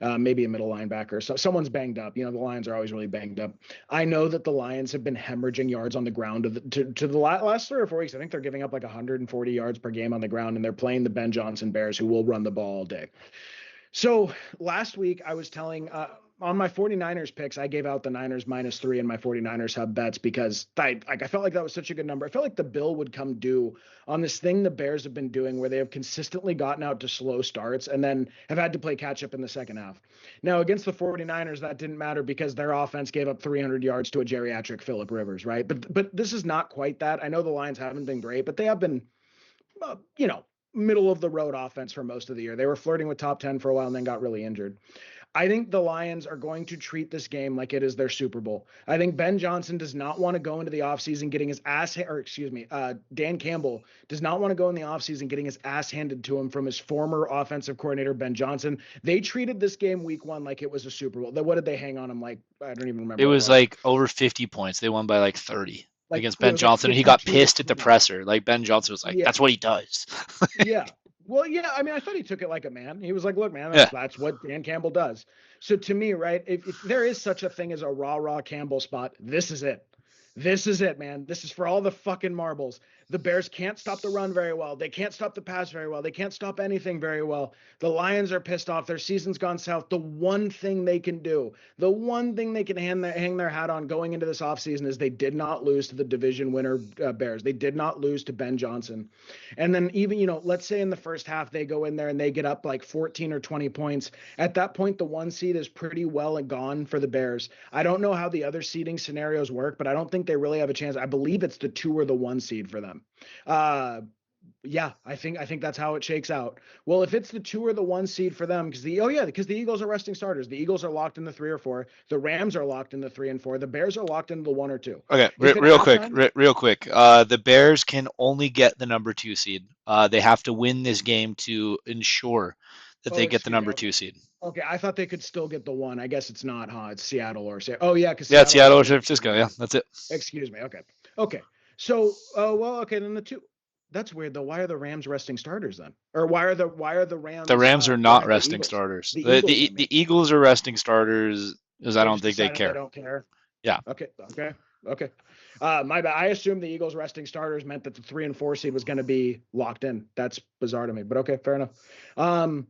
maybe a middle linebacker. So someone's banged up. The Lions are always really banged up. I know that the Lions have been hemorrhaging yards on the ground to the last 3 or 4 weeks. I think they're giving up like 140 yards per game on the ground, and they're playing the Ben Johnson Bears, who will run the ball all day. So last week I was telling on my 49ers picks, I gave out the Niners -3 in my 49ers hub bets because I felt like that was such a good number. I felt like the bill would come due on this thing the Bears have been doing where they have consistently gotten out to slow starts and then have had to play catch up in the second half. Now, against the 49ers, that didn't matter because their offense gave up 300 yards to a geriatric Phillip Rivers, right? But this is not quite that. I know the Lions haven't been great, but they have been, middle of the road offense for most of the year. They were flirting with top 10 for a while and then got really injured. I think the Lions are going to treat this game like it is their Super Bowl. I think Ben Johnson does not want to go into the offseason getting his ass, or excuse me, Dan Campbell does not want to go in the offseason getting his ass handed to him from his former offensive coordinator, Ben Johnson. They treated this game week one like it was a Super Bowl. What did they hang on him like? I don't even It remember what it was was. like over 50 points. They won by like 30 Like against it Ben was like Johnson, and he got 52 to pissed at the 20. presser. Like Ben Johnson was like, Yeah. "That's what he does." Yeah. Well, yeah. I mean, I thought he took it like a man. He was like, "Look, man, Yeah, that's what Dan Campbell does." So to me, right, if there is such a thing as a rah Campbell spot, this is it. This is it, man. This is for all the fucking marbles. The Bears can't stop the run very well. They can't stop the pass very well. They can't stop anything very well. The Lions are pissed off. Their season's gone south. The one thing they can do, the one thing they can hang their hat on going into this offseason is they did not lose to the division winner Bears. They did not lose to Ben Johnson. And then even, let's say in the first half they go in there and they get up like 14 or 20 points. At that point, the one seed is pretty well and gone for the Bears. I don't know how the other seeding scenarios work, but I don't think they really have a chance. I believe it's the 2 or the 1 seed for them. Uh, yeah, I think that's how it shakes out. Well, if it's the 2 or the 1 seed for them, because the Eagles are resting starters. The Eagles are locked in the 3 or 4. The Rams are locked in the 3 and 4. The Bears are locked in the 1 or 2. okay, If at real quick, halftime, real quick. The Bears can only get the number 2 seed. They have to win this game to ensure that oh, they get the excuse me. number Okay. 2 seed. Okay, I thought they could still get the 1. I guess it's not, huh? It's Seattle or Say. Oh yeah, because Yeah, it's Seattle has Seattle to or win San the Francisco. division Yeah, game. that's it. Excuse me. Okay. Okay. So, well, okay, then the 2. That's weird though. Why are the Rams resting starters then? Or why are the The Rams Rams are why not are the resting Eagles? starters. The The Eagles, I the, mean. the Eagles are resting starters because I They don't just think they decided they care. don't care. Yeah. Okay. Okay. Okay. My bad. I assumed the Eagles resting starters meant that the 3 and 4 seed was going to be locked in. That's bizarre to me, but okay, fair enough. Um,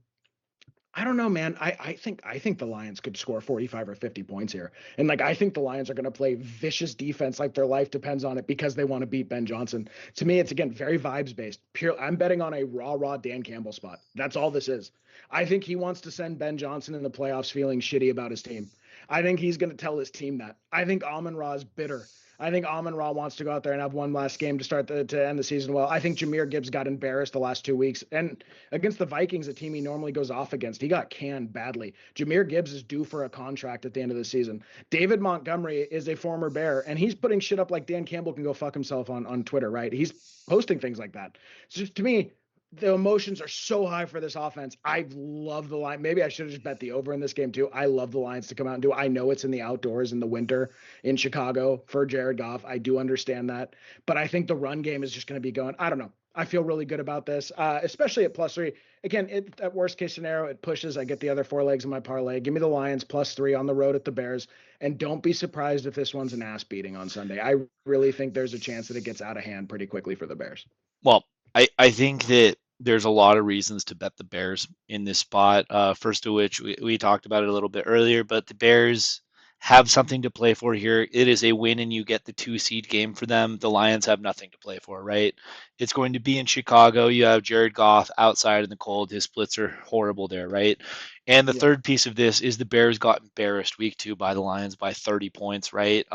I don't know, man. I think the Lions could score 45 or 50 points here. And like I think the Lions are going to play vicious defense like their life depends on it because they want to beat Ben Johnson. To me, it's again very vibes based. Pure I'm betting on a raw Dan Campbell spot. That's all this is. I think he wants to send Ben Johnson in the playoffs feeling shitty about his team. I think he's going to tell his team that. I think Amon Ra is bitter. I think Amon Ra wants to go out there and have one last game to end the season well. I think Jameer Gibbs got embarrassed the last 2 weeks. And against the Vikings, a team he normally goes off against, he got canned badly. Jameer Gibbs is due for a contract at the end of the season. David Montgomery is a former Bear, and he's putting shit up like Dan Campbell can go fuck himself on Twitter, right? He's posting things like that. So to me, the emotions are so high for this offense. I love the line. Maybe I should have just bet the over in this game too. I love the Lions to come out and do. I know it's in the outdoors in the winter in Chicago for Jared Goff. I do understand that, but I think the run game is just going to be going. I don't know. I feel really good about this, especially at +3. Again, at worst case scenario, it pushes. I get the other 4 legs in my parlay. Give me the Lions +3 on the road at the Bears, and don't be surprised if this one's an ass beating on Sunday. I really think there's a chance that it gets out of hand pretty quickly for the Bears. Well, I think that there's a lot of reasons to bet the Bears in this spot. First of which we talked about it a little bit earlier, but the Bears have something to play for here. It is a win and you get the 2 seed game for them. The Lions have nothing to play for, right? It's going to be in Chicago. You have Jared Goff outside in the cold. His splits are horrible there, right? And the Yeah. third piece of this is the Bears got embarrassed week 2 by the Lions by 30 points, right?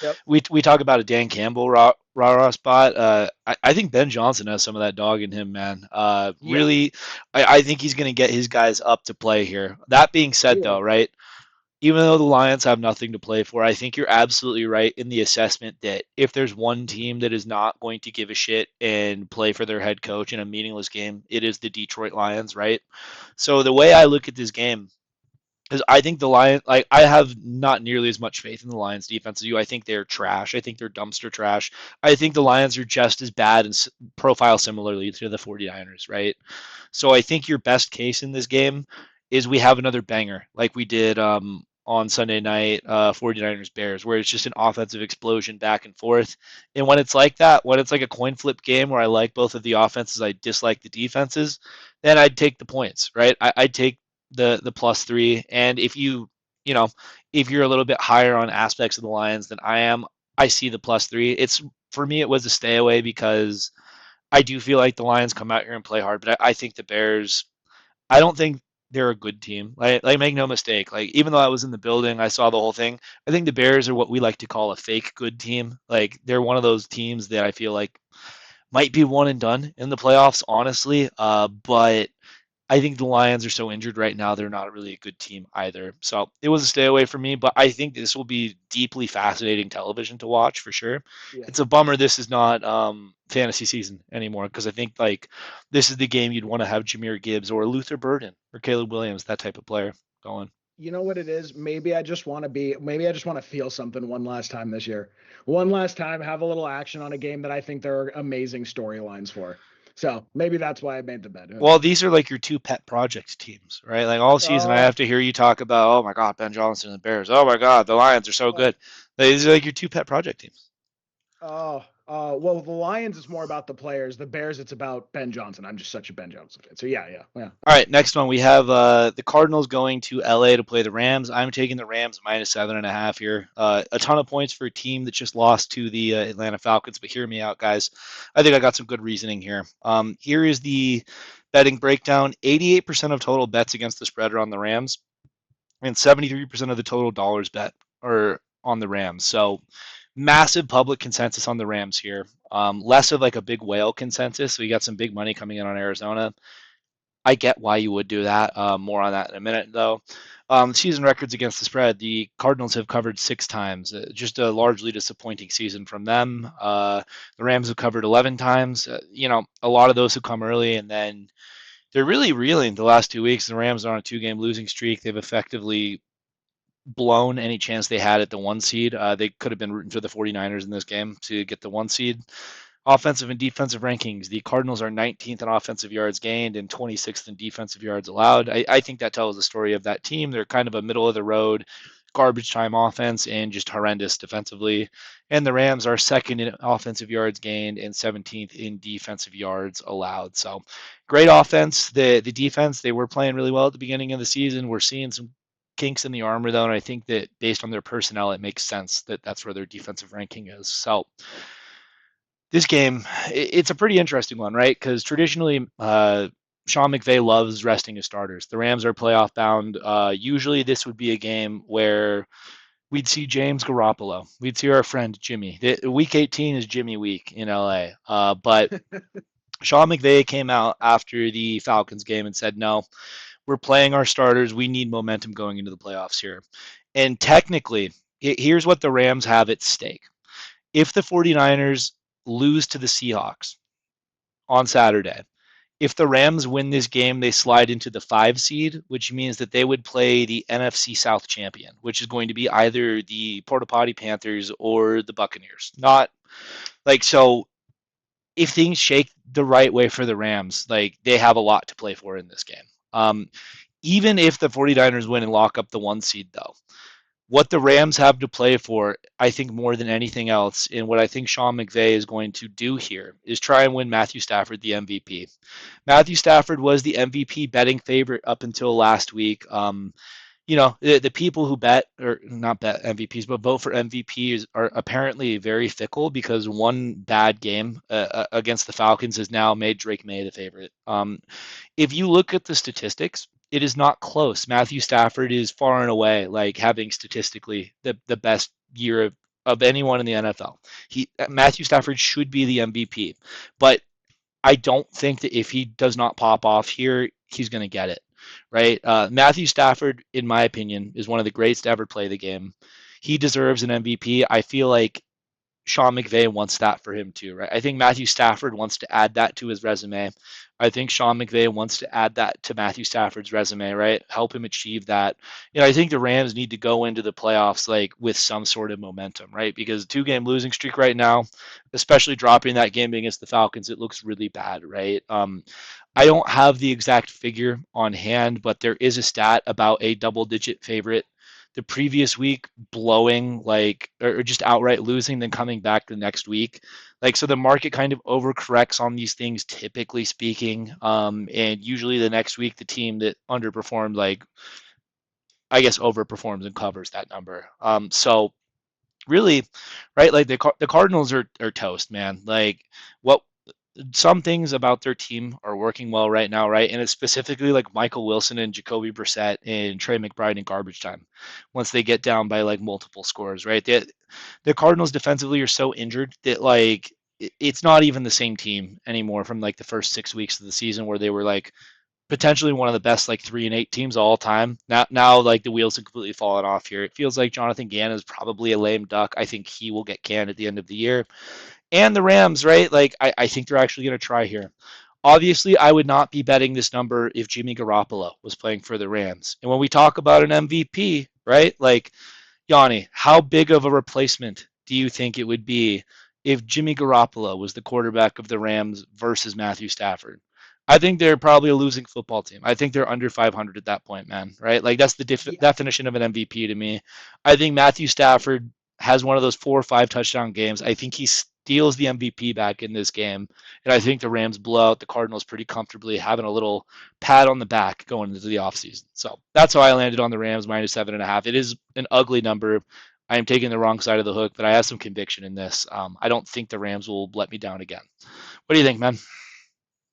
Yep. We talk about a Dan Campbell raw spot. I think Ben Johnson has some of that dog in him, man. Yeah. Really, I think he's going to get his guys up to play here. That being said, though, Clearly. right? Even though the Lions have nothing to play for, I think you're absolutely right in the assessment that if there's one team that is not going to give a shit and play for their head coach in a meaningless game, it is the Detroit Lions, right? So the way I look at this game is I think the Lions, like I have not nearly as much faith in the Lions defense as you. I think they're trash. I think they're dumpster trash. I think the Lions are just as bad and profile similarly to the 49ers, right? So I think your best case in this game is we have another banger like we did on Sunday night, 49ers Bears, where it's just an offensive explosion back and forth. And when it's like that, when it's like a coin flip game where I like both of the offenses, I dislike the defenses, then I'd take the points, right? I'd take the +3. And if you you know, if you're a little bit higher on aspects of the Lions than I am, I see the +3. It's for me, it was a stay away because I do feel like the Lions come out here and play hard, but I think the Bears. I don't think they're a good team. Like, make no mistake. Like, even though I was in the building, I saw the whole thing. I think the Bears are what we like to call a fake good team. Like, they're one of those teams that I feel like might be one and done in the playoffs, honestly. But I think the Lions are so injured right now; they're not really a good team either. So it was a stay away for me. But I think this will be deeply fascinating television to watch for sure. Yeah. It's a bummer this is not fantasy season anymore because I think like this is the game you'd want to have Jameer Gibbs or Luther Burden or Caleb Williams, that type of player going. You know what it is? Maybe I just want to feel something one last time this year. One last time, have a little action on a game that I think there are amazing storylines for. So maybe that's why I made the bet. Who Well, knows? these are like your two pet project teams, right? Like all season, I Oh, have to hear you talk about, oh my God, Ben Johnson and the Bears. Oh my God, the Lions are so oh, good. These are like your two pet project teams. well, the Lions is more about the players. The Bears, it's about Ben Johnson. I'm just such a Ben Johnson fan. So yeah, yeah, yeah. All right, next one we have the Cardinals going to LA to play the Rams. I'm taking the Rams -7.5 here. A ton of points for a team that just lost to the Atlanta Falcons, but hear me out, guys. I think I got some good reasoning here. Here is the betting breakdown: 88% of total bets against the spread are on the Rams, and 73% of the total dollars bet are on the Rams. So massive public consensus on the Rams here. Less of like a big whale consensus. So you got some big money coming in on Arizona. I get why you would do that. More on that in a minute, though. Season records against the spread: the Cardinals have covered 6 times. Just a largely disappointing season from them. The Rams have covered 11 times. A lot of those have come early, and then they're really reeling the last 2 weeks. The Rams are on a 2-game losing streak. They've effectively blown any chance they had at the 1 seed. They could have been rooting for the 49ers in this game to get the 1 seed. Offensive and defensive rankings: the Cardinals are 19th in offensive yards gained and 26th in defensive yards allowed. I think that tells the story of that team. They're kind of a middle of the road, garbage time offense and just horrendous defensively. And the Rams are second in offensive yards gained and 17th in defensive yards allowed. So great offense. The defense, they were playing really well at the beginning of the season. We're seeing some kinks in the armor though, and I think that based on their personnel, it makes sense that that's where their defensive ranking is. So this game, it's a pretty interesting one, right? Because traditionally, Sean McVay loves resting his starters. The Rams are playoff bound. Usually, this would be a game where we'd see James Garoppolo. We'd see our friend Jimmy. Week 18 is Jimmy week in LA. But Sean McVay came out after the Falcons game and said, no, we're playing our starters. We need momentum going into the playoffs here. And technically, here's what the Rams have at stake. If the 49ers lose to the Seahawks on Saturday, if the Rams win this game, they slide into the 5 seed, which means that they would play the NFC South champion, which is going to be either the Porta Potty Panthers or the Buccaneers. Not like so. If things shake the right way for the Rams, like they have a lot to play for in this game. Um, Even if the 49ers win and lock up the 1 seed, though, what the Rams have to play for, I think more than anything else, and what I think Sean McVay is going to do here is try and win Matthew Stafford the MVP. Matthew Stafford was the MVP betting favorite up until last week. The people who bet or not bet MVPs, but vote for MVPs are apparently very fickle because one bad game against the Falcons has now made Drake May the favorite. If you look at the statistics, it is not close. Matthew Stafford is far and away like having statistically the best year of anyone in the NFL. Matthew Stafford should be the MVP, but I don't think that if he does not pop off here, he's going to get it. Right? Matthew Stafford, in my opinion, is one of the greats to ever play the game. He deserves an MVP. I feel like Sean McVay wants that for him too, right? I think Matthew Stafford wants to add that to his resume. I think Sean McVay wants to add that to Matthew Stafford's resume, right? Help him achieve that. I think the Rams need to go into the playoffs like with some sort of momentum, right? Because 2-game losing streak right now, especially dropping that game against the Falcons, it looks really bad, right? I don't have the exact figure on hand, but there is a stat about a double-digit favorite the previous week blowing like or just outright losing then coming back the next week, like, so the market kind of overcorrects on these things typically speaking, and usually the next week the team that underperformed like I guess, overperforms and covers that number. So really, right? Like the Cardinals are toast, man. Like what some things about their team are working well right now, right? And it's specifically like Michael Wilson and Jacoby Brissett and Trey McBride in garbage time. Once they get down by like multiple scores, right? The Cardinals defensively are so injured that like it's not even the same team anymore from like the first 6 weeks of the season where they were like potentially one of the best like 3-8 teams of all time. Now like the wheels have completely fallen off here. It feels like Jonathan Gannon is probably a lame duck. I think he will get canned at the end of the year. And the Rams, right? Like I think they're actually going to try here. Obviously, I would not be betting this number if Jimmy Garoppolo was playing for the Rams. And when we talk about an MVP, right? Like Yanni, how big of a replacement do you think it would be if Jimmy Garoppolo was the quarterback of the Rams versus Matthew Stafford? I think they're probably a losing football team. I think they're under 500 at that point, man. Right? Like that's the Yeah, definition of an MVP to me. I think Matthew Stafford has one of those 4 or 5 touchdown games. I think he steals the MVP back in this game, and I think the Rams blow out the Cardinals pretty comfortably, having a little pat on the back going into the offseason. So that's how I landed on the Rams -7.5. It is an ugly number. I am taking the wrong side of the hook, but I have some conviction in this. I don't think the Rams will let me down again. What do you think, man?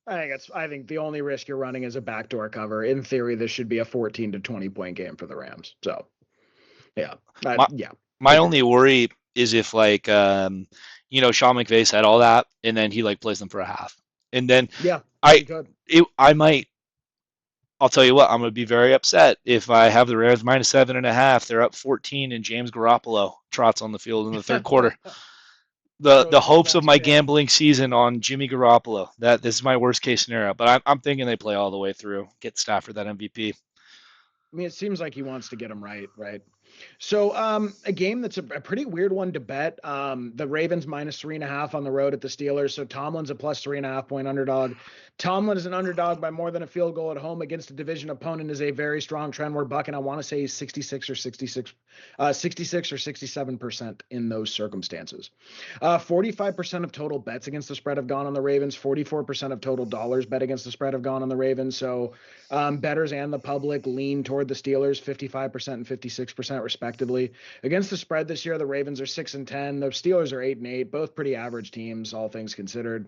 I think the only risk you're running is a backdoor cover. In theory, this should be a 14 to 20 point game for the Rams. So yeah, My yeah, my agree. only worry is if like Sean McVay said all that and then he like plays them for a half. And then Yeah, I he could. I might I'll tell you what, I'm going to be very upset if I have the Rams -7.5. They're up 14 and James Garoppolo trots on the field in the third quarter. The Throws two hopes of my touchdowns. gambling season on Jimmy Garoppolo. That this is my worst case scenario, but I'm thinking they play all the way through, get Stafford that MVP. I mean, it seems like he wants to get him right, right? So, a game that's a pretty weird one to bet. The Ravens -3.5 on the road at the Steelers. So Tomlin's a +3.5 point underdog. Tomlin is an underdog by more than a field goal at home against a division opponent is a very strong trend. We're bucking. I want to say 66 or 67% in those circumstances. 45% of total bets against the spread have gone on the Ravens. 44% of total dollars bet against the spread have gone on the Ravens. So bettors and the public lean toward the Steelers, 55% and 56% respectively. Against the spread this year, the Ravens are 6-10. The Steelers are 8-8. Both pretty average teams, all things considered.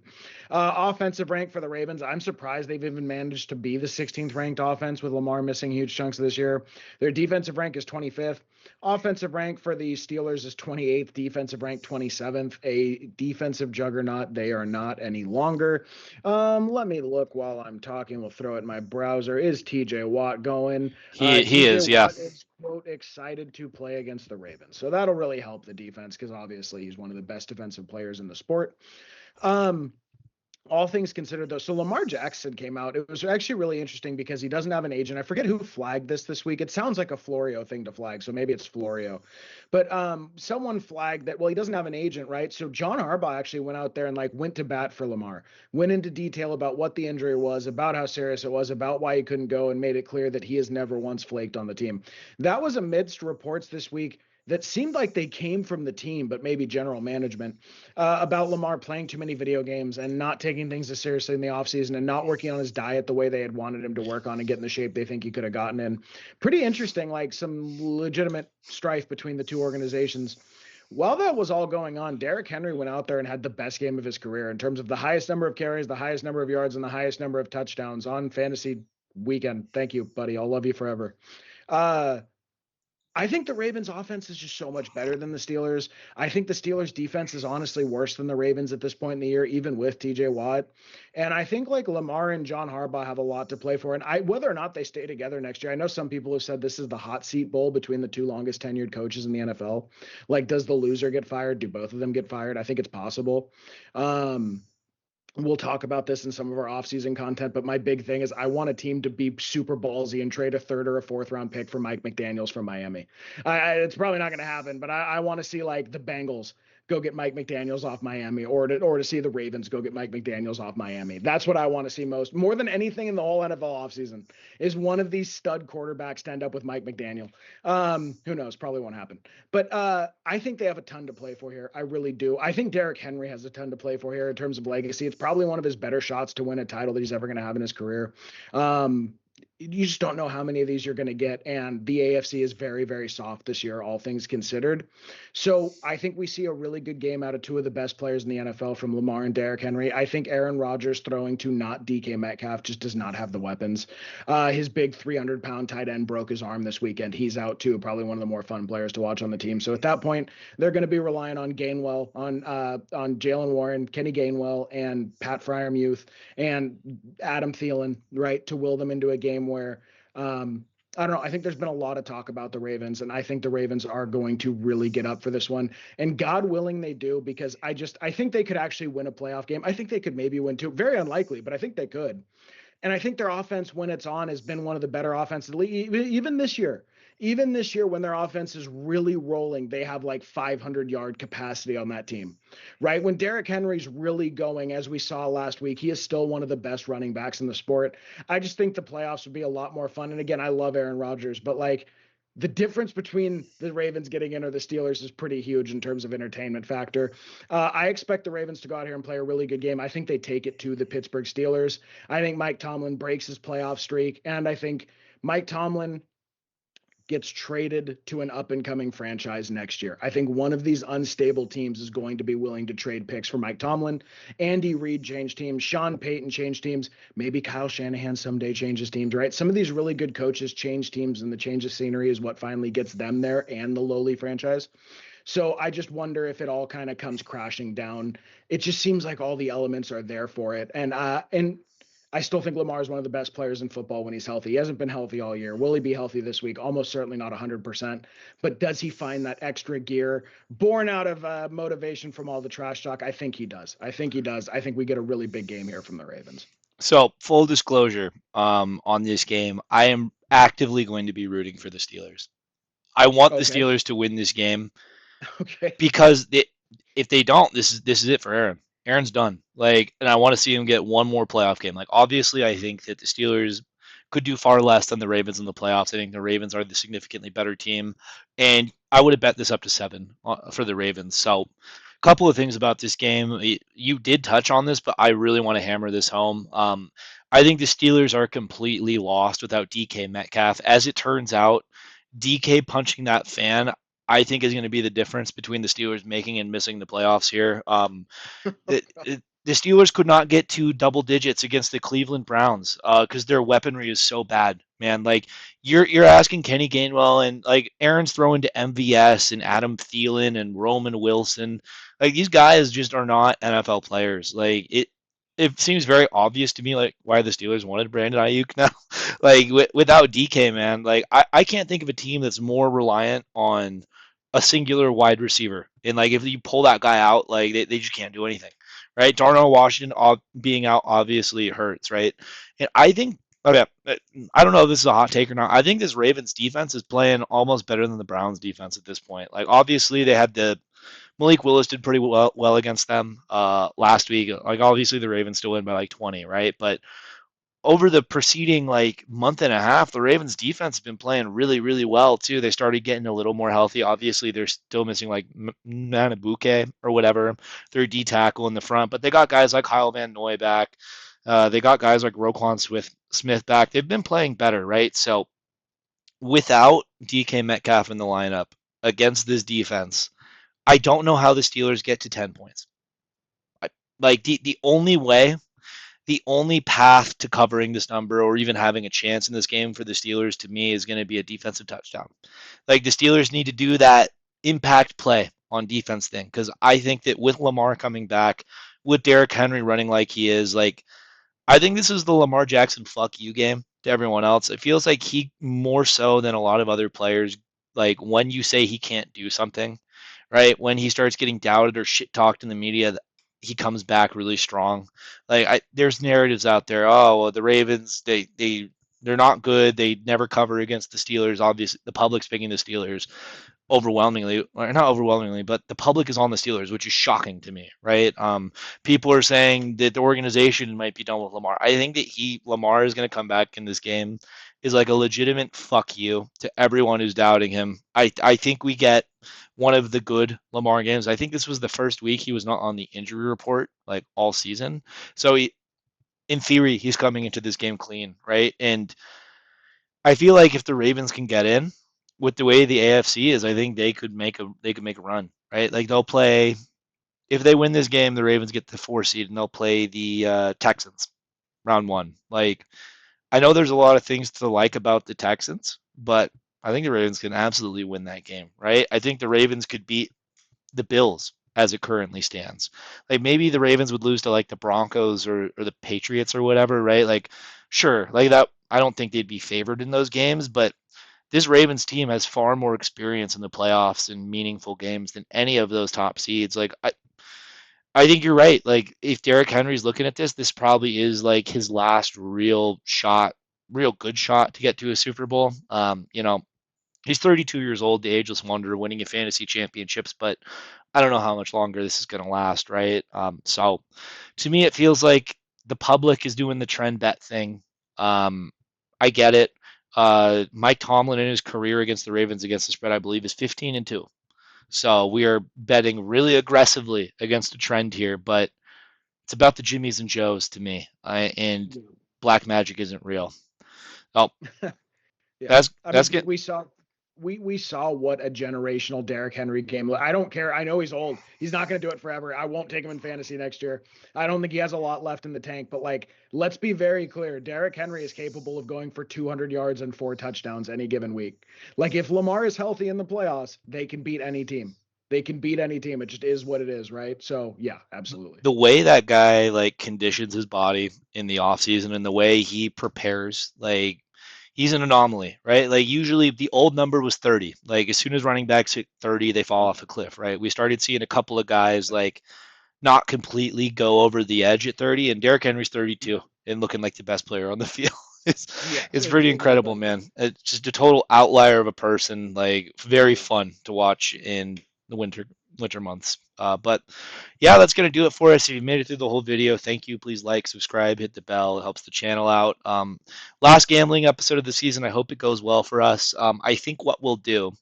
Offensive rank for the Ravens, I'm surprised they've even managed to be the 16th ranked offense with Lamar missing huge chunks of this year. Their defensive rank is 25th. Offensive rank for the Steelers is 28th. Defensive rank 27th. A defensive juggernaut they are not any longer. Let me look while I'm talking. We'll throw it in my browser. Is TJ Watt going? He TJ is, yeah. Watt is, quote, excited to play against the Ravens. So that'll really help the defense because obviously he's one of the best defensive players in the sport. Um, all things considered, though, so Lamar Jackson came out. It was actually really interesting because he doesn't have an agent. I forget who flagged this week. It sounds like a Florio thing to flag, so maybe it's Florio. But someone flagged that, well, he doesn't have an agent, right? So John Harbaugh actually went out there and like went to bat for Lamar, went into detail about what the injury was, about how serious it was, about why he couldn't go, and made it clear that he has never once flaked on the team. That was amidst reports this week that seemed like they came from the team, but maybe general management, about Lamar playing too many video games and not taking things as seriously in the offseason and not working on his diet the way they had wanted him to work on and get in the shape they think he could have gotten in. Pretty interesting, like some legitimate strife between the two organizations. While that was all going on, Derrick Henry went out there and had the best game of his career in terms of the highest number of carries, the highest number of yards, and the highest number of touchdowns on fantasy weekend. Thank you, buddy. I'll love you forever. Uh, I think the Ravens offense is just so much better than the Steelers. I think the Steelers defense is honestly worse than the Ravens at this point in the year, even with TJ Watt. And I think like Lamar and John Harbaugh have a lot to play for. And whether or not they stay together next year, I know some people have said this is the hot seat bowl between the two longest tenured coaches in the NFL. Like, does the loser get fired? Do both of them get fired? I think it's possible. Um, We'll talk about this in some of our offseason content, but my big thing is I want a team to be super ballsy and trade a third or a fourth round pick for Mike McDaniels from Miami. It's probably not going to happen, but I want to see like the Bengals go get Mike McDaniels off Miami, or to see the Ravens go get Mike McDaniels off Miami. That's what I want to see most, more than anything in the whole NFL offseason, is one of these stud quarterbacks to end up with Mike McDaniel. Who knows? Probably won't happen. But I think they have a ton to play for here. I really do. I think Derrick Henry has a ton to play for here in terms of legacy. It's probably one of his better shots to win a title that he's ever going to have in his career. Um, you just don't know how many of these you're going to get. And the AFC is very, very soft this year, all things considered. So I think we see a really good game out of two of the best players in the NFL from Lamar and Derrick Henry. I think Aaron Rodgers throwing to not DK Metcalf just does not have the weapons. His big 300-pound tight end broke his arm this weekend. He's out too, probably one of the more fun players to watch on the team. So at that point, they're going to be relying on Gainwell, on Jalen Warren, Kenny Gainwell, and Pat Fryermuth and Adam Thielen, right, to will them into a game where I don't know. I think there's been a lot of talk about the Ravens, and I think the Ravens are going to really get up for this one. And God willing, they do, because I think they could actually win a playoff game. I think they could maybe win two. Very unlikely, but I think they could. And I think their offense, when it's on, has been one of the better offenses in the league. Even this year, when their offense is really rolling, they have like 500-yard capacity on that team, right? When Derrick Henry's really going, as we saw last week, he is still one of the best running backs in the sport. I just think the playoffs would be a lot more fun. And again, I love Aaron Rodgers, but like the difference between the Ravens getting in or the Steelers is pretty huge in terms of entertainment factor. I expect the Ravens to go out here and play a really good game. I think they take it to the Pittsburgh Steelers. I think Mike Tomlin breaks his playoff streak, and I think Mike Tomlin gets traded to an up and coming franchise next year. I think one of these unstable teams is going to be willing to trade picks for Mike Tomlin. Andy Reid changed teams. Sean Payton changed teams. Maybe Kyle Shanahan someday changes teams, right? Some of these really good coaches change teams, and the change of scenery is what finally gets them there and the lowly franchise. So I just wonder if it all kind of comes crashing down. It just seems like all the elements are there for it. And I still think Lamar is one of the best players in football when he's healthy. He hasn't been healthy all year. Will he be healthy this week? Almost certainly not 100%. But does he find that extra gear born out of motivation from all the trash talk? I think he does. I think he does. I think we get a really big game here from the Ravens. So, full disclosure, on this game, I am actively going to be rooting for the Steelers. I want the Okay. Steelers to win this game Okay. because if they don't, this is it for Aaron. Aaron's done. Like, and I want to see him get one more playoff game. Like, obviously, I think that the Steelers could do far less than the Ravens in the playoffs. I think the Ravens are the significantly better team, and I would have bet this up to 7 for the Ravens. So, a couple of things about this game. You did touch on this, but I really want to hammer this home. I think the Steelers are completely lost without DK Metcalf. As it turns out, DK punching that fan, I think is going to be the difference between the Steelers making and missing the playoffs here. The Steelers could not get to double digits against the Cleveland Browns because their weaponry is so bad, man. Like you're asking Kenny Gainwell and like Aaron's throwing to MVS and Adam Thielen and Roman Wilson. Like these guys just are not NFL players. Like it seems very obvious to me like why the Steelers wanted Brandon Ayuk now. Like without DK, man, like I can't think of a team that's more reliant on a singular wide receiver. And like if you pull that guy out, like they just can't do anything. Right? Darnell Washington being out obviously hurts, right? And I think okay, I don't know if this is a hot take or not. I think this Ravens defense is playing almost better than the Browns defense at this point. Like obviously they had the Malik Willis did pretty well against them last week. Like obviously the Ravens still win by like 20, right? But over the preceding like month and a half, the Ravens defense has been playing really, really well too. They started getting a little more healthy. Obviously, they're still missing like Manabuke or whatever, their D tackle in the front, but they got guys like Kyle Van Noy back. They got guys like Roquan Smith back. They've been playing better, right? So without DK Metcalf in the lineup against this defense, I don't know how the Steelers get to 10 points. I, like the only way the only path to covering this number or even having a chance in this game for the Steelers to me is going to be a defensive touchdown. Like the Steelers need to do that impact play on defense thing because I think that with Lamar coming back, with Derrick Henry running like he is, like I think this is the Lamar Jackson fuck you game to everyone else. It feels like he more so than a lot of other players, like when you say he can't do something, right? When he starts getting doubted or shit talked in the media, he comes back really strong. Like there's narratives out there. Oh, well, the Ravens, they're not good. They never cover against the Steelers. Obviously, the public's picking the Steelers overwhelmingly, or not overwhelmingly, but the public is on the Steelers, which is shocking to me, right? People are saying that the organization might be done with Lamar. I think that Lamar is going to come back in this game is like a legitimate fuck you to everyone who's doubting him. I think we get one of the good Lamar games. I think this was the first week he was not on the injury report like all season. So in theory, he's coming into this game clean, right? And I feel like if the Ravens can get in with the way the AFC is, I think they could make a run, right? Like they'll play if they win this game, the Ravens get the 4 seed and they'll play the Texans round one. Like I know there's a lot of things to like about the Texans, but I think the Ravens can absolutely win that game, right? I think the Ravens could beat the Bills as it currently stands. Like maybe the Ravens would lose to like the Broncos or the Patriots or whatever, right? Like sure, like that I don't think they'd be favored in those games, but this Ravens team has far more experience in the playoffs and meaningful games than any of those top seeds. Like I think you're right. Like if Derrick Henry's looking at this, this probably is like his last real shot, real good shot to get to a Super Bowl. He's 32 years old, the ageless wonder, winning a fantasy championships, but I don't know how much longer this is going to last, right? So to me, it feels like the public is doing the trend bet thing. Um, I get it. Mike Tomlin in his career against the Ravens against the spread, I believe, is 15-2. So we are betting really aggressively against a trend here, but it's about the Jimmies and Joes to me. And black magic isn't real. Oh, Yeah. I that's mean, good. we saw what a generational Derrick Henry game. I don't care. I know he's old. He's not going to do it forever. I won't take him in fantasy next year. I don't think he has a lot left in the tank, but like let's be very clear. Derrick Henry is capable of going for 200 yards and 4 touchdowns any given week. Like if Lamar is healthy in the playoffs, they can beat any team. They can beat any team. It just is what it is, right? So, yeah, absolutely. The way that guy like conditions his body in the off season and the way he prepares, like he's an anomaly, right? Like usually the old number was 30. Like as soon as running backs hit 30, they fall off a cliff, right? We started seeing a couple of guys like not completely go over the edge at 30, and Derrick Henry's 32 and looking like the best player on the field. it's Yeah, it's pretty incredible, exactly. man. It's just a total outlier of a person, like very fun to watch in the winter months. But yeah, that's gonna do it for us. If you made it through the whole video, thank you. Please like, subscribe, hit the bell. It helps the channel out. Last gambling episode of the season. I hope it goes well for us. I think what we'll do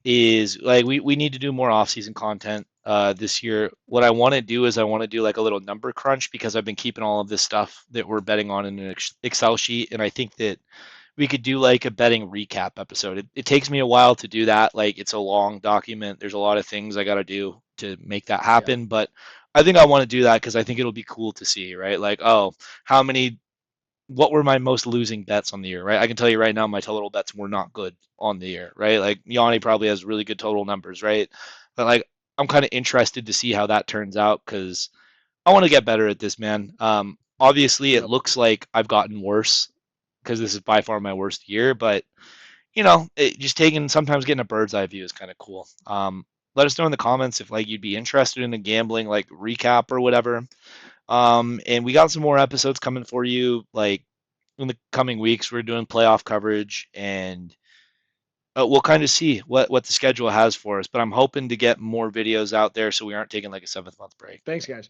is like we need to do more off-season content this year. What I want to do is I want to do like a little number crunch because I've been keeping all of this stuff that we're betting on in an Excel sheet, and I think that we could do like a betting recap episode. It takes me a while to do that. Like it's a long document. There's a lot of things I got to do to make that Yeah. happen, but I think I want to do that because I think it'll be cool to see, right? Like, oh, how many what were my most losing bets on the year, right? I can tell you right now, my total bets were not good on the year, right? Like Yanni probably has really good total numbers, right? But like, I'm kind of interested to see how that turns out because I want to get better at this, man. Obviously, it Yep. looks like I've gotten worse because this is by far my worst year, but just taking sometimes getting a bird's eye view is kind of cool. Let us know in the comments if like you'd be interested in a gambling like recap or whatever. And we got some more episodes coming for you, like in the coming weeks. We're doing playoff coverage, and we'll kind of see what the schedule has for us. But I'm hoping to get more videos out there, so we aren't taking like a 7th month break. Thanks, guys.